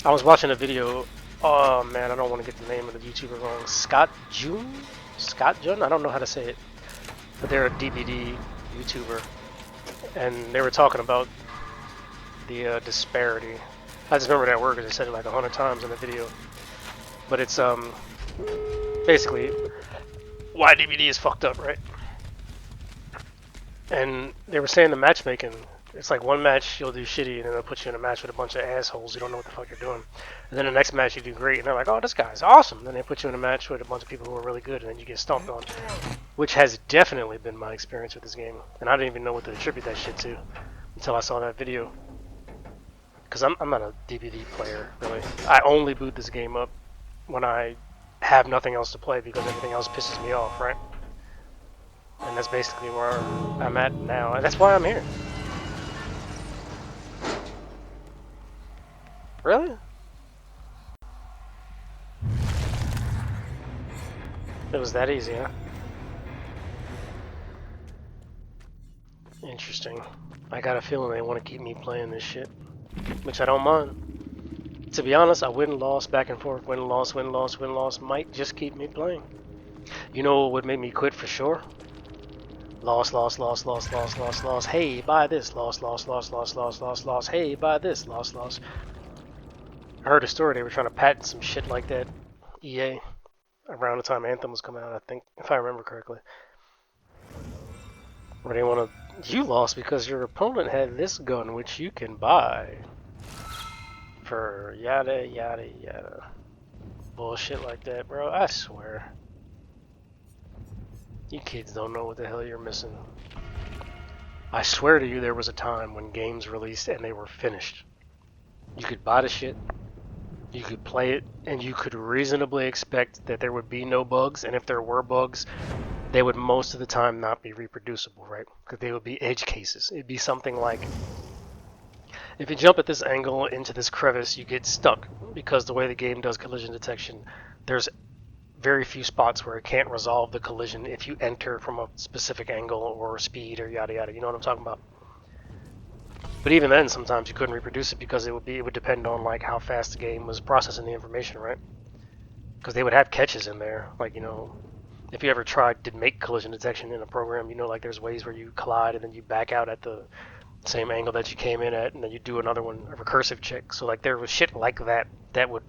I was watching a video. Oh, man, I don't want to get the name of the YouTuber wrong. Scott June? Scott Jun? I don't know how to say it. But they're a DBD YouTuber. And they were talking about the disparity. I just remember that word because I said it like 100 times in the video. But it's basically why DBD is fucked up, right? And they were saying the matchmaking, it's like one match you'll do shitty and then they'll put you in a match with a bunch of assholes you don't know what the fuck you're doing. And then the next match you do great and they're like, oh, this guy's awesome. Then they put you in a match with a bunch of people who are really good and then you get stomped on. Which has definitely been my experience with this game. And I didn't even know what to attribute that shit to until I saw that video. Because I'm not a DBD player, really. I only boot this game up when I have nothing else to play because everything else pisses me off, right? And that's basically where I'm at now. And that's why I'm here. Really? It was that easy, huh? Interesting. I got a feeling they want to keep me playing this shit. Which I don't mind. To be honest, I win-loss, back and forth, win-loss, win-loss, win-loss might just keep me playing. You know what would make me quit for sure? Loss, loss, loss, loss, loss, loss, loss. Hey, buy this. Loss, loss, loss, loss, loss, loss, loss. Hey, buy this. Loss, loss. I heard a story they were trying to patent some shit like that. EA. Around the time Anthem was coming out, I think, if I remember correctly. Where they want to... You lost because your opponent had this gun, which you can buy. For yada, yada, yada. Bullshit like that, bro. I swear. You kids don't know what the hell you're missing. I swear to you, there was a time when games released and they were finished. You could buy the shit, you could play it, and you could reasonably expect that there would be no bugs, and if there were bugs, they would most of the time not be reproducible, right? Because they would be edge cases. It'd be something like, if you jump at this angle into this crevice, you get stuck, because the way the game does collision detection, there's very few spots where it can't resolve the collision if you enter from a specific angle or speed or yada yada. You know what I'm talking about? But even then, sometimes you couldn't reproduce it because it would depend on like how fast the game was processing the information, right? Because they would have catches in there, like, you know, if you ever did make collision detection in a program, you know, like there's ways where you collide and then you back out at the same angle that you came in at, and then you do another one, a recursive check. So like there was shit like that that would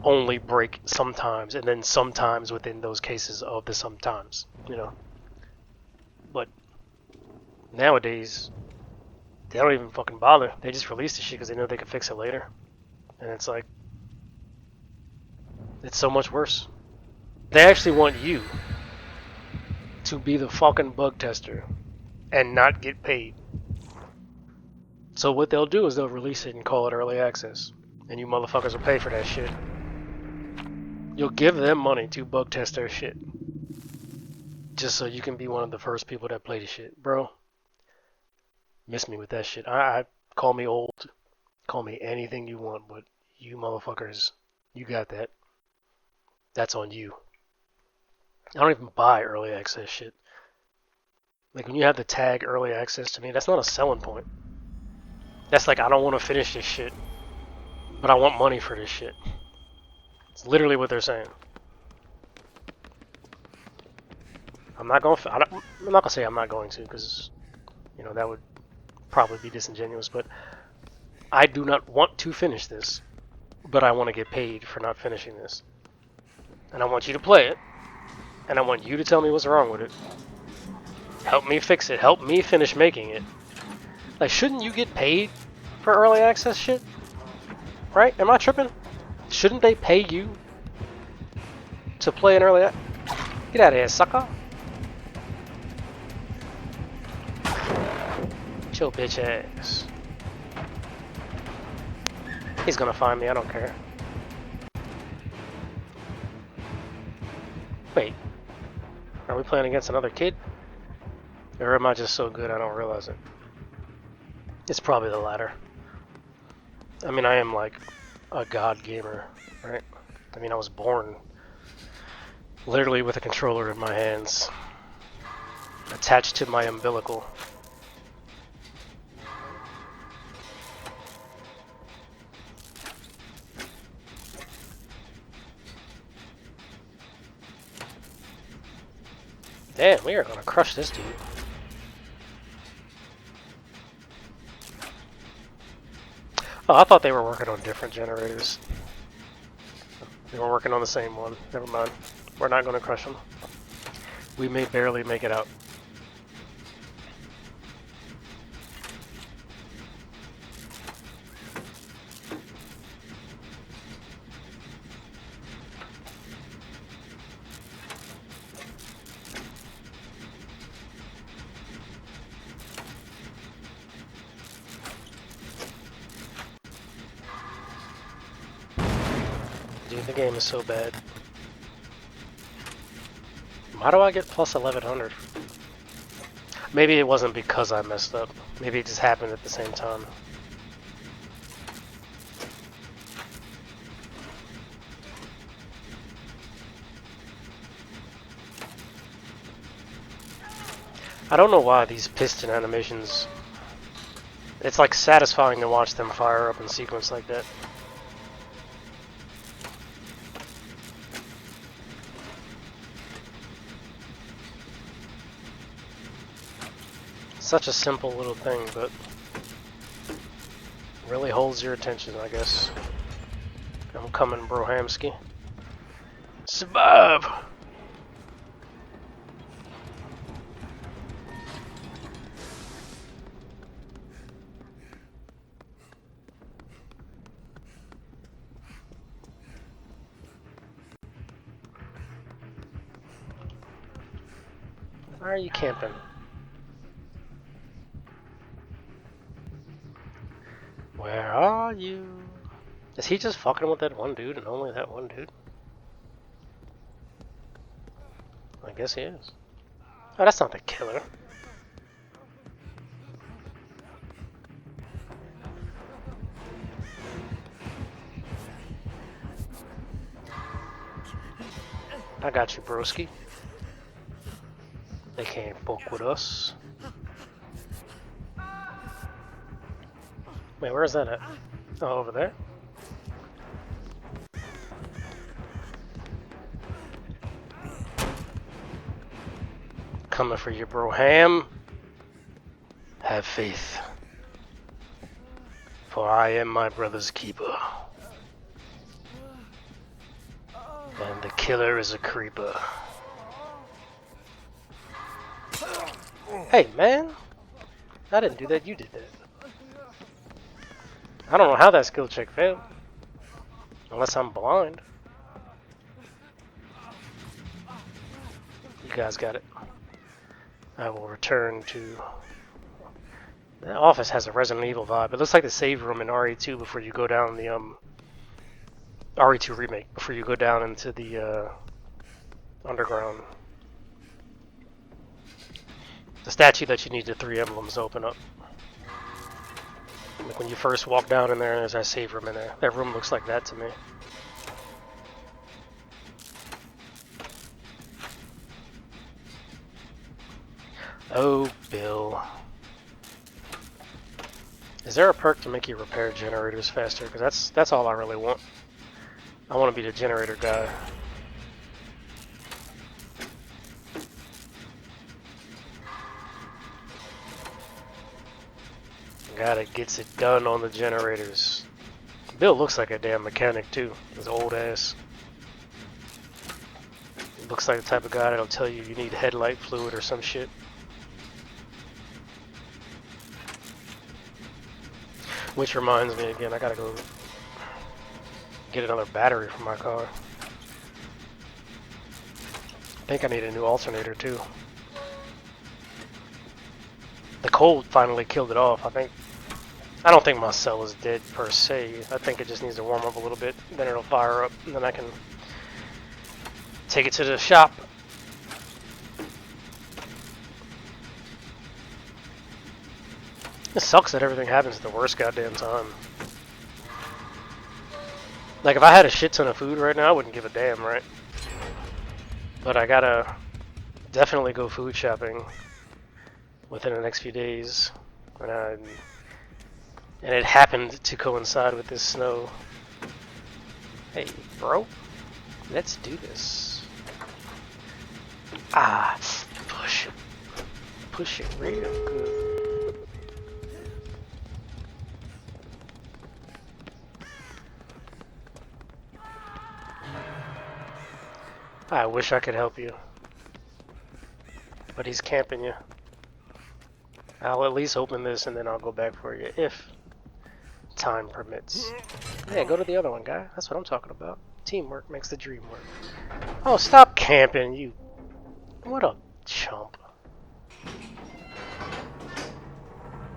only break sometimes, and then sometimes within those cases of the sometimes, you know. But nowadays, they don't even fucking bother. They just release the shit because they know they can fix it later. And it's like, it's so much worse. They actually want you to be the fucking bug tester and not get paid. So what they'll do is they'll release it and call it early access. And you motherfuckers will pay for that shit. You'll give them money to bug test their shit. Just so you can be one of the first people that play the shit. Bro, miss me with that shit. I call me old, call me anything you want, but you motherfuckers, you got that. That's on you. I don't even buy early access shit. Like when you have the tag early access, to me, that's not a selling point. That's like, I don't want to finish this shit, but I want money for this shit. It's literally what they're saying. I'm not gonna say I'm not going to, because, you know, that would probably be disingenuous, but I do not want to finish this. but I want to get paid for not finishing this. And I want you to play it, and I want you to tell me what's wrong with it. Help me fix it. Help me finish making it. Like, shouldn't you get paid for early access shit? Right? Am I tripping? Shouldn't they pay you to play an early access? Get out of here, sucker. Chill, bitch ass. He's gonna find me, I don't care. Wait. Are we playing against another kid? Or am I just so good I don't realize it? It's probably the latter. I mean, I am like a god gamer, right? I mean, I was born literally with a controller in my hands, attached to my umbilical. Damn, we are gonna crush this dude. Oh, I thought they were working on different generators. They were working on the same one. Never mind. We're not gonna crush them. We may barely make it out. Dude, the game is so bad. Why do I get plus 1100? Maybe it wasn't because I messed up. Maybe it just happened at the same time. I don't know why these piston animations... It's like satisfying to watch them fire up in sequence like that. Such a simple little thing, but really holds your attention, I guess. I'm coming, Brohamsky. Survive! Why are you camping? Where are you? Is he just fucking with that one dude and only that one dude? I guess he is. Oh, that's not the killer. I got you, broski. They can't fuck with us. Wait, where is that at? Oh, over there? Coming for you, Broham. Have faith. For I am my brother's keeper. And the killer is a creeper. Hey, man. I didn't do that, you did that. I don't know how that skill check failed. Unless I'm blind. You guys got it. I will return to... The office has a Resident Evil vibe. It looks like the save room in RE2 before you go down the, RE2 remake. Before you go down into the, underground. The statue that you need the 3 emblems to open up. Like when you first walk down in there, there's that save room in there. That room looks like that to me. Oh, Bill. Is there a perk to make you repair generators faster? Because that's all I really want. I want to be the generator guy. Gotta gets it done on the generators. Bill looks like a damn mechanic too. His old ass. He looks like the type of guy that'll tell you you need headlight fluid or some shit. Which reminds me again, I gotta go get another battery for my car. I think I need a new alternator too. The cold finally killed it off. I don't think my cell is dead per se. I think it just needs to warm up a little bit, then it'll fire up, and then I can take it to the shop. It sucks that everything happens at the worst goddamn time. Like, if I had a shit ton of food right now, I wouldn't give a damn, right? But I gotta definitely go food shopping within the next few days. And it happened to coincide with this snow. Hey, bro. Let's do this. Ah, push it. Push it real good. I wish I could help you. But he's camping you. I'll at least open this and then I'll go back for you if time permits. Hey, go to the other one, guy. That's what I'm talking about. Teamwork makes the dream work. Oh, stop camping, you. What a chump.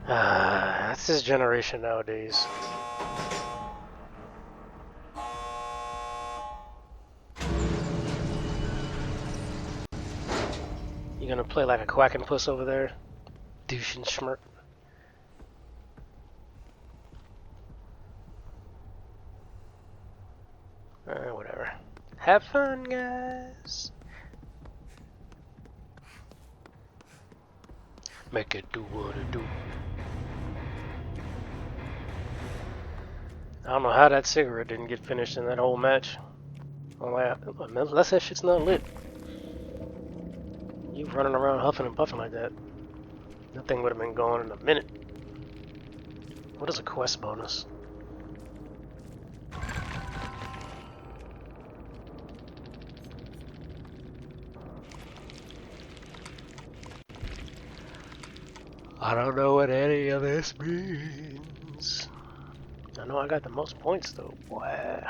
That's this generation nowadays. You gonna play like a quacking puss over there? Douche and schmirk. Whatever. Have fun, guys. Make it do what it do. I don't know how that cigarette didn't get finished in that whole match. Unless that shit's not lit. You running around huffing and puffing like that. That thing would have been gone in a minute. What is a quest bonus? I don't know what any of this means. I know I got the most points though, boy.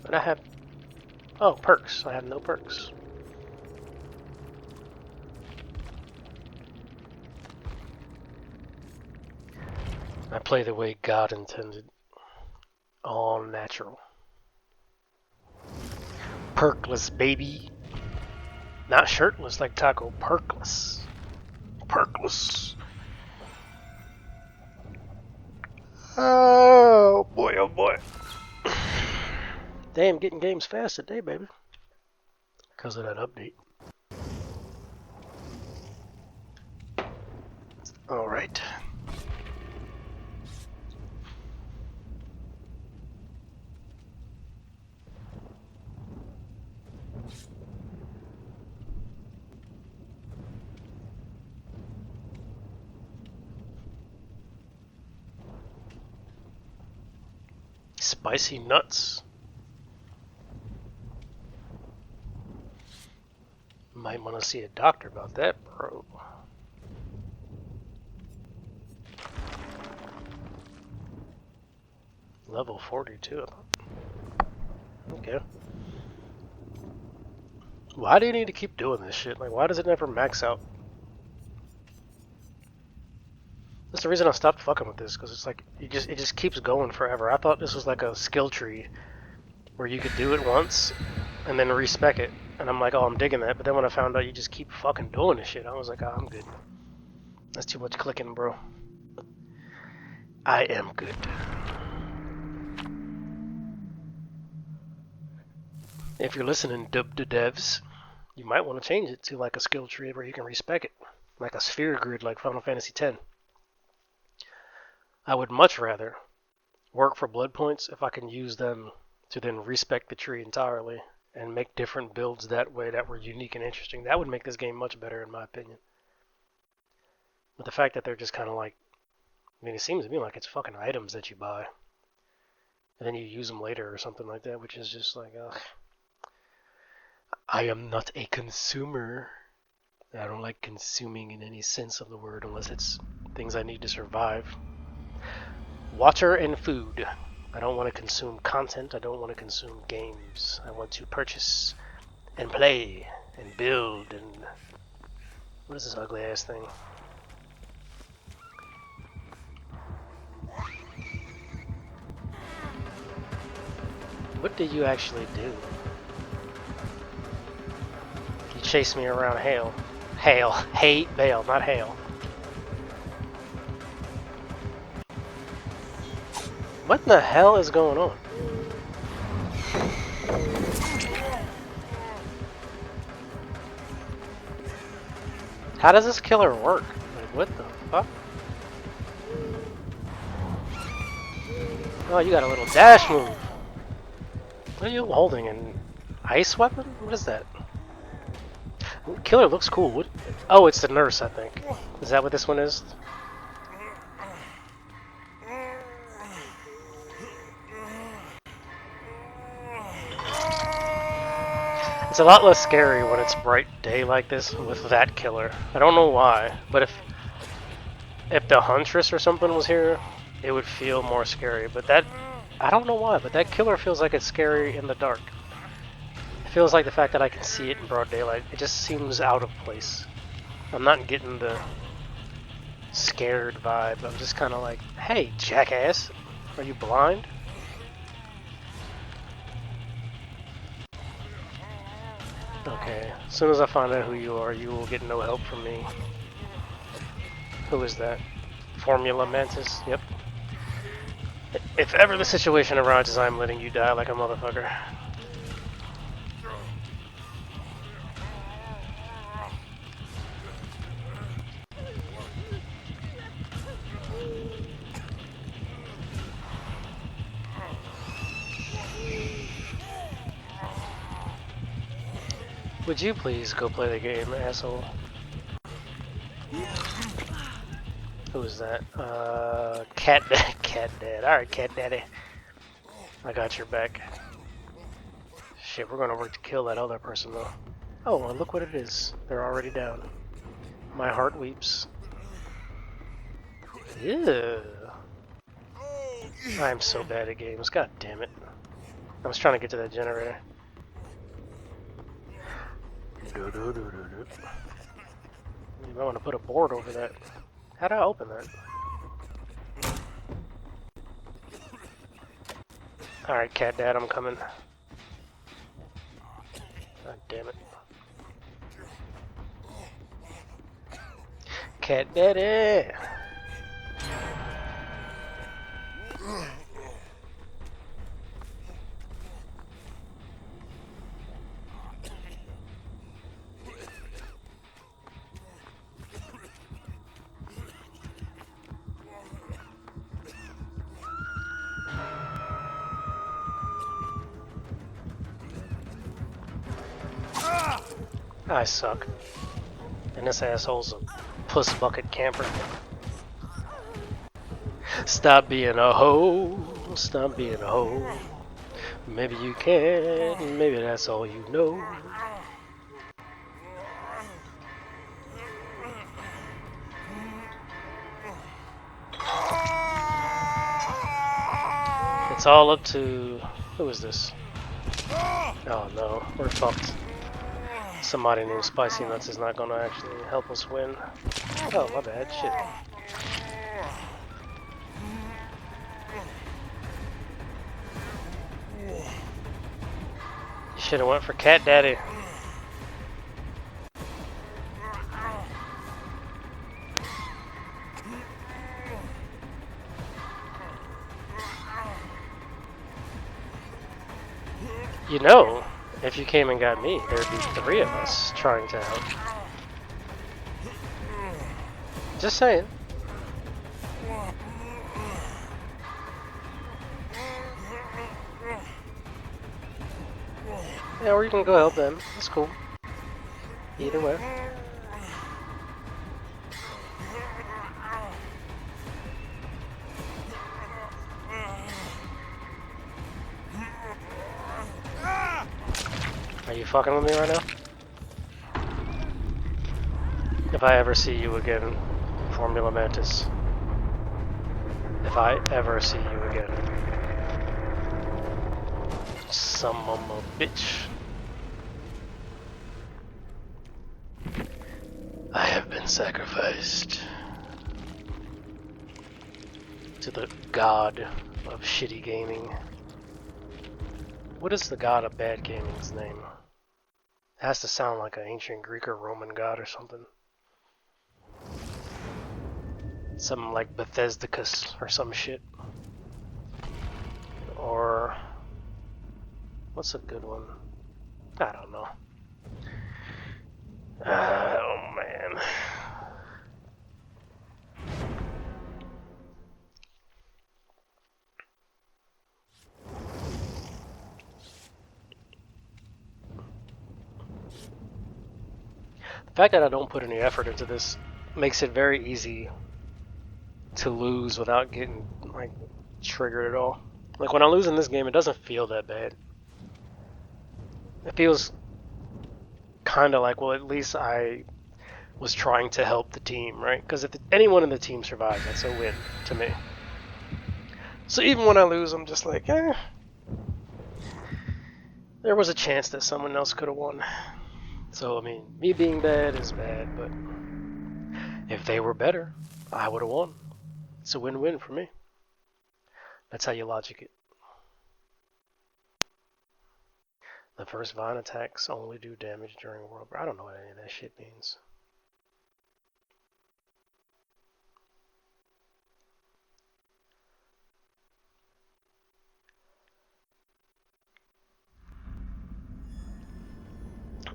But I have... Oh, perks. I have no perks. I play the way God intended. All natural. Perkless, baby. Not shirtless like Taco. Perkless. Perkless. Oh boy, oh boy. Damn, getting games fast today, baby. Because of that update. Alright. Spicy nuts. Might want to see a doctor about that, bro. Level 42. Okay. Why do you need to keep doing this shit? Like, why does it never max out? That's the reason I stopped fucking with this, because it's like it just keeps going forever. I thought this was like a skill tree where you could do it once and then respec it. And I'm like, oh, I'm digging that. But then when I found out you just keep fucking doing this shit, I was like, oh, I'm good. That's too much clicking, bro. I am good. If you're listening, devs, you might want to change it to like a skill tree where you can respec it. Like a sphere grid like Final Fantasy X. I would much rather work for blood points if I can use them to then respec the tree entirely and make different builds that way that were unique and interesting. That would make this game much better in my opinion. But the fact that they're just kind of like, I mean, it seems to me like it's fucking items that you buy. and then you use them later or something like that, which is just like, ugh. I am not a consumer. I don't like consuming in any sense of the word unless it's things I need to survive. Water and food. I don't want to consume content. I don't want to consume games. I want to purchase and play and build and... What is this ugly ass thing? What do you actually do? You chase me around hail. Hail. Hate Bale, not hail. What in the hell is going on? How does this killer work? Like, what the fuck? Oh, you got a little dash move. What are you holding? An ice weapon? What is that? Killer looks cool. What? Oh, it's the nurse, I think. Is that what this one is? It's a lot less scary when it's bright day like this with that killer. I don't know why, but if the Huntress or something was here, it would feel more scary. But that, I don't know why, but that killer feels like it's scary in the dark. It feels like the fact that I can see it in broad daylight. It just seems out of place. I'm not getting the scared vibe. I'm just kind of like, hey, jackass, are you blind? Okay, as soon as I find out who you are, you will get no help from me. Who is that? Formula Mantis? Yep. If ever the situation arises, I'm letting you die like a motherfucker. Would you please go play the game, asshole? Who is that? Cat Dad. Alright, Cat Daddy. I got your back. Shit, we're gonna work to kill that other person, though. Oh, well, look what it is. They're already down. My heart weeps. Ew. I'm so bad at games. God damn it. I was trying to get to that generator. You might want to put a board over that. How do I open that? Alright, Cat Dad, I'm coming. God damn it. Cat Daddy! I suck. And this asshole's a puss bucket camper. Stop being a hoe. Stop being a hoe. Maybe you can. Maybe that's all you know. It's all up to... Who is this? Oh no, we're fucked. Somebody named Spicy Nuts is not gonna actually help us win. Oh, my bad. Shit. You should have went for Cat Daddy. You know, if you came and got me, there'd be 3 of us trying to help. Just saying. Yeah, or you can go help them. That's cool. Either way. you fucking with me right now? If I ever see you again, Formula Mantis. If I ever see you again. Some of a bitch. I have been sacrificed to the god of shitty gaming. What is the god of bad gaming's name? It has to sound like an ancient Greek or Roman god or something. Something like Bethesdacus or some shit. Or what's a good one? I don't know. Oh man. The fact that I don't put any effort into this makes it very easy to lose without getting like triggered at all. Like when I lose in this game, it doesn't feel that bad. It feels kind of like, well, at least I was trying to help the team, right? Because if anyone in the team survives, that's a win to me. So even when I lose, I'm just like, eh. There was a chance that someone else could have won. So, I mean, me being bad is bad, but if they were better, I would have won. It's a win-win for me. That's how you logic it. The first Vine attacks only do damage during World War. I don't know what any of that shit means.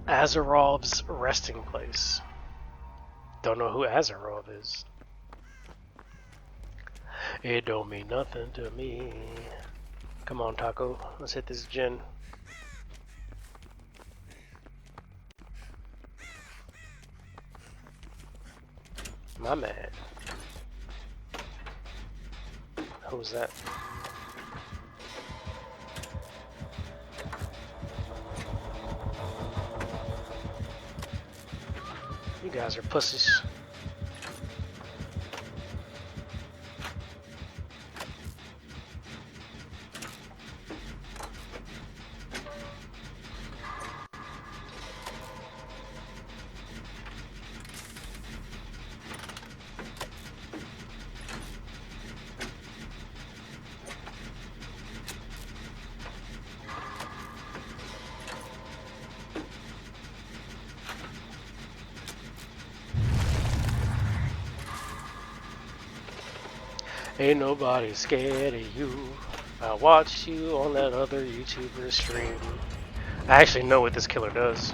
Azerov's resting place. Don't know who Azerov is. It don't mean nothing to me. Come on, Taco. Let's hit this gen. My man. Who's that? You guys are pussies. Ain't nobody scared of you. I watched you on that other YouTuber stream. I actually know what this killer does,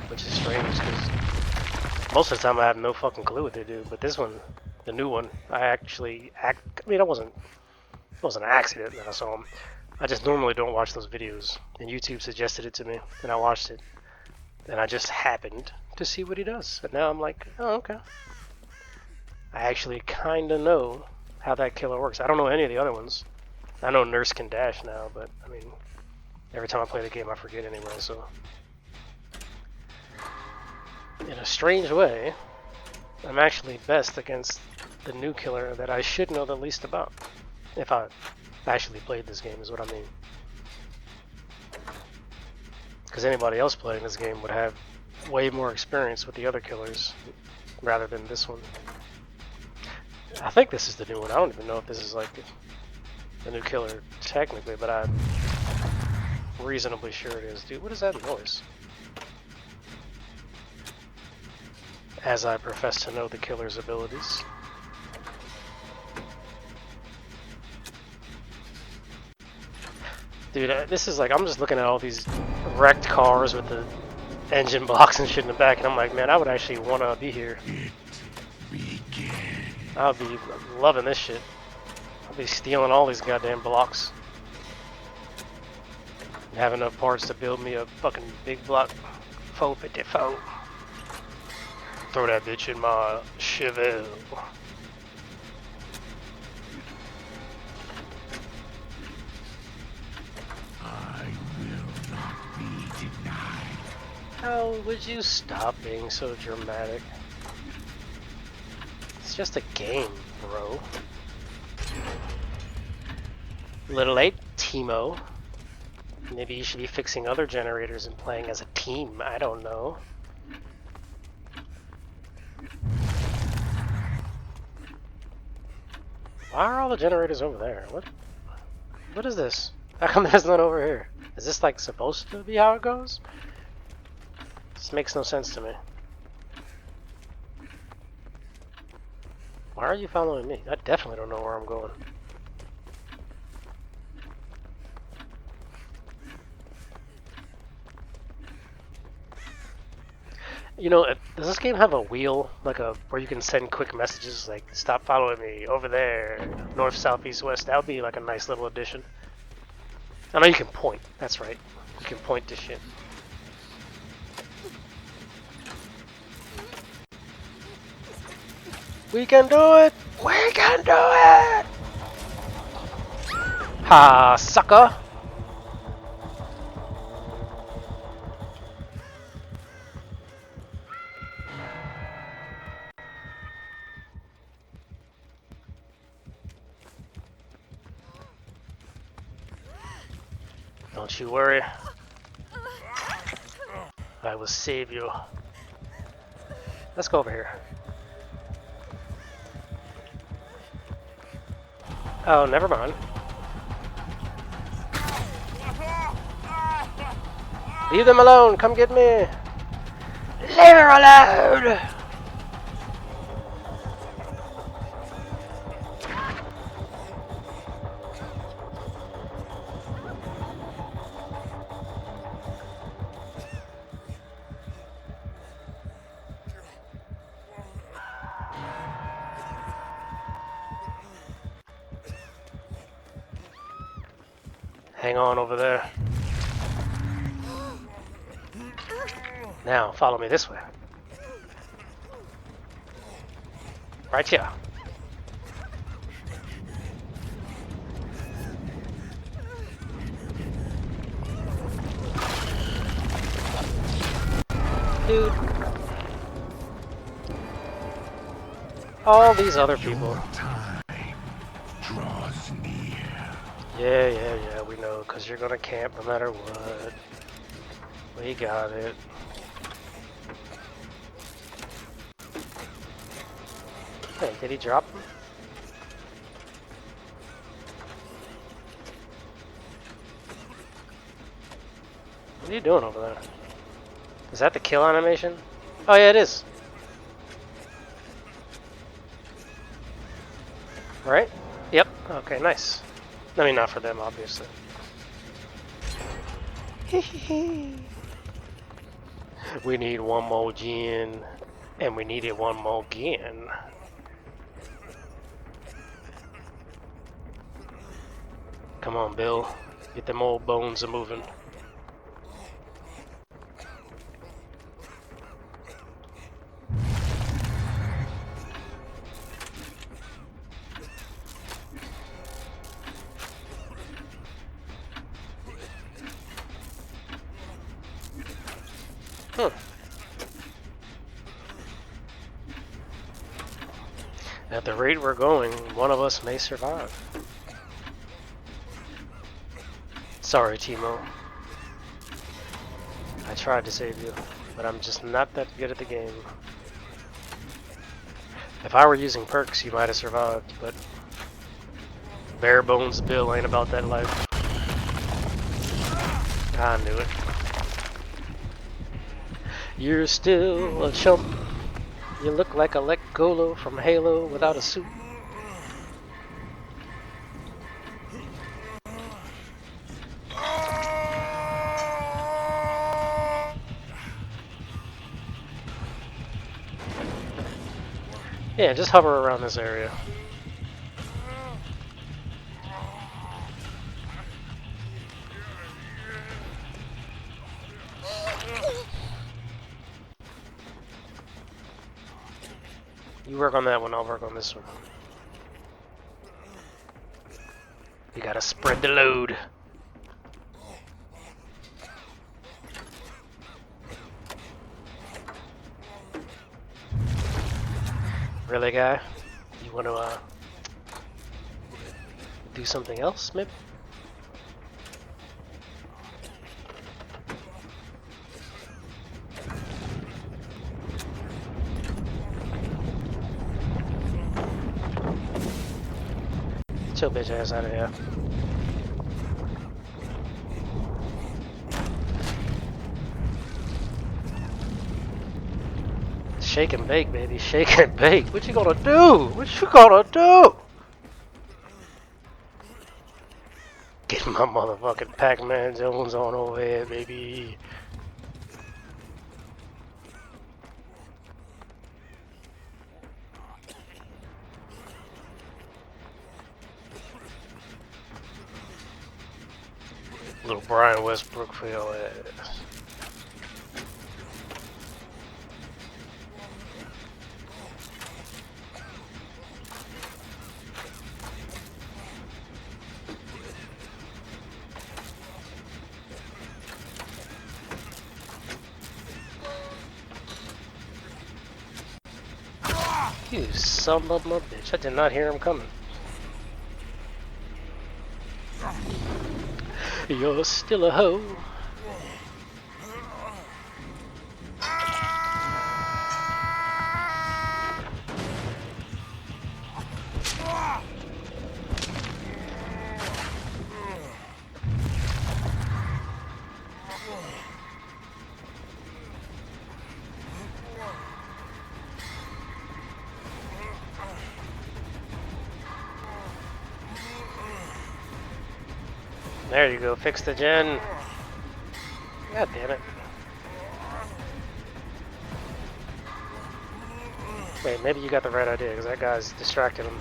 which is strange because most of the time I have no fucking clue what they do. But this one, the new one, I mean, it wasn't an accident that I saw him. I just normally don't watch those videos, and YouTube suggested it to me, and I watched it, and I just happened to see what he does, and now I'm like, oh, okay. I actually kind of know how that killer works. I don't know any of the other ones. I know Nurse can dash now, but I mean, every time I play the game I forget anyway, so. In a strange way, I'm actually best against the new killer that I should know the least about. If I actually played this game is what I mean. Because anybody else playing this game would have way more experience with the other killers rather than this one. I think this is the new one. I don't even know if this is like the new killer technically, but I'm reasonably sure it is. Dude, what is that noise? As I profess to know the killer's abilities. Dude, this is like, I'm just looking at all these wrecked cars with the engine blocks and shit in the back, and I'm like, man, I would actually want to be here. I would be loving this shit. I'd be stealing all these goddamn blocks. And have enough parts to build me a fucking big block 454. Throw that bitch in my Chevelle. I will not be denied. How would you stop being so dramatic? It's just a game, bro. Little late, Teemo. Maybe you should be fixing other generators and playing as a team. I don't know. Why are all the generators over there? What is this? How come there's none over here? Is this like supposed to be how it goes? This makes no sense to me. Why are you following me? I definitely don't know where I'm going. You know, does this game have a wheel, like where you can send quick messages, like "Stop following me over there, north, south, east, west"? That would be like a nice little addition. I know you can point. That's right. You can point to shit. We can do it. We can do it. Ha, sucker. Don't you worry. I will save you. Let's go over here. Oh, never mind. Leave them alone. Come get me. Leave her alone. Hang on over there. Now, follow me this way. Right here. Dude. All these other people. Yeah, we know, because you're gonna camp no matter what. We got it. Hey, did he drop him? What are you doing over there? Is that the kill animation? Oh yeah, it is. Right? Yep. Okay, nice. I mean, not for them, obviously. We need one more gin, and we needed one more gin. Come on, Bill. Get them old bones a moving. At the rate we're going, one of us may survive. Sorry, Teemo. I tried to save you, but I'm just not that good at the game. If I were using perks, you might have survived, but bare bones Bill ain't about that life. I knew it. You're still a chump. You look like a Lekgolo from Halo without a suit. Yeah, just hover around this area. You work on that one, I'll work on this one. You gotta spread the load. Really, guy? You want to do something else, maybe? Get your bitch ass out of here. Shake and bake, baby. Shake and bake. What you gonna do? What you gonna do? Get my motherfucking Pac-Man Jones on over here, baby. Little Brian Westbrook for your ass. You son of a bitch. I did not hear him coming. You're still a hoe. There you go, fix the gen. God damn it. Wait, maybe you got the right idea, because that guy's distracted him.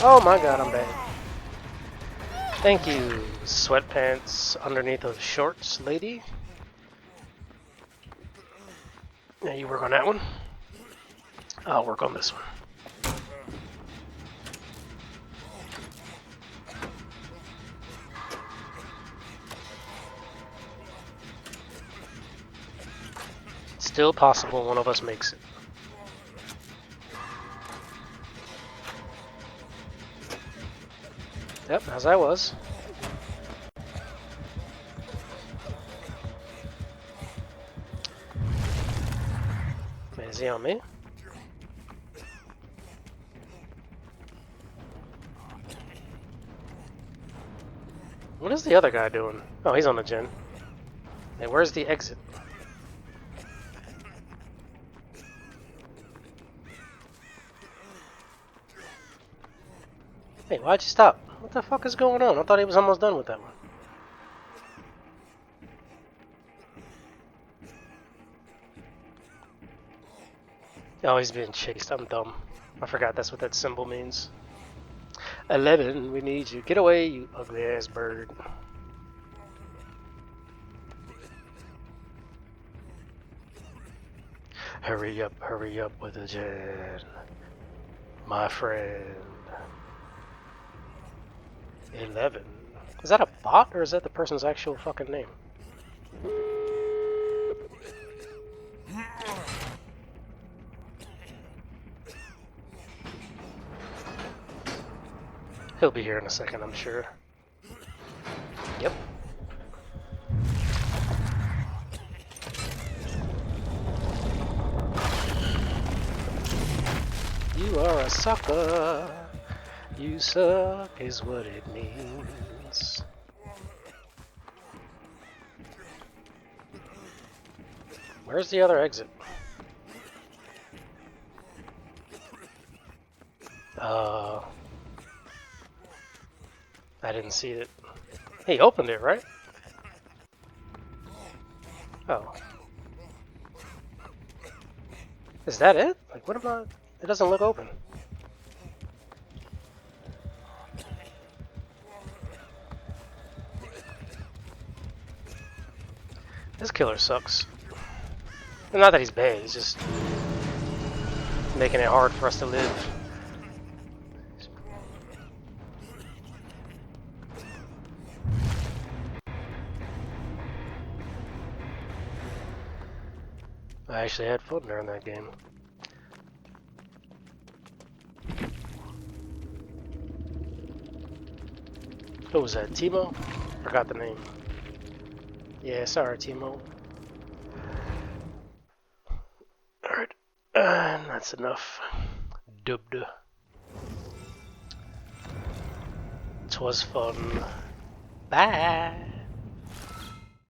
Oh my god, I'm bad. Thank you, sweatpants underneath of shorts, lady. Now you work on that one. I'll work on this one. Still possible one of us makes it. Yep, as I was. Wait, is he on me? What is the other guy doing? Oh, he's on the gen. Hey, where's the exit? Hey, why'd you stop? What the fuck is going on? I thought he was almost done with that one. Oh, he's being chased. I'm dumb. I forgot that's what that symbol means. 11, we need you. Get away, you ugly ass bird. Hurry up with the gen. My friend. 11. Is that a bot or is that the person's actual fucking name? He'll be here in a second, I'm sure. Yep. You are a sucker. You suck is what it means. Where's the other exit? I didn't see it. He opened it, right? Oh. Is that it? Like, what about... It doesn't look open. This killer sucks. Not that he's bad, he's just making it hard for us to live. I actually had fun during that game. Who was that? Timo? Forgot the name. Yeah, sorry, Timo. Alright, that's enough. Dubbed. 'Twas fun. Bye.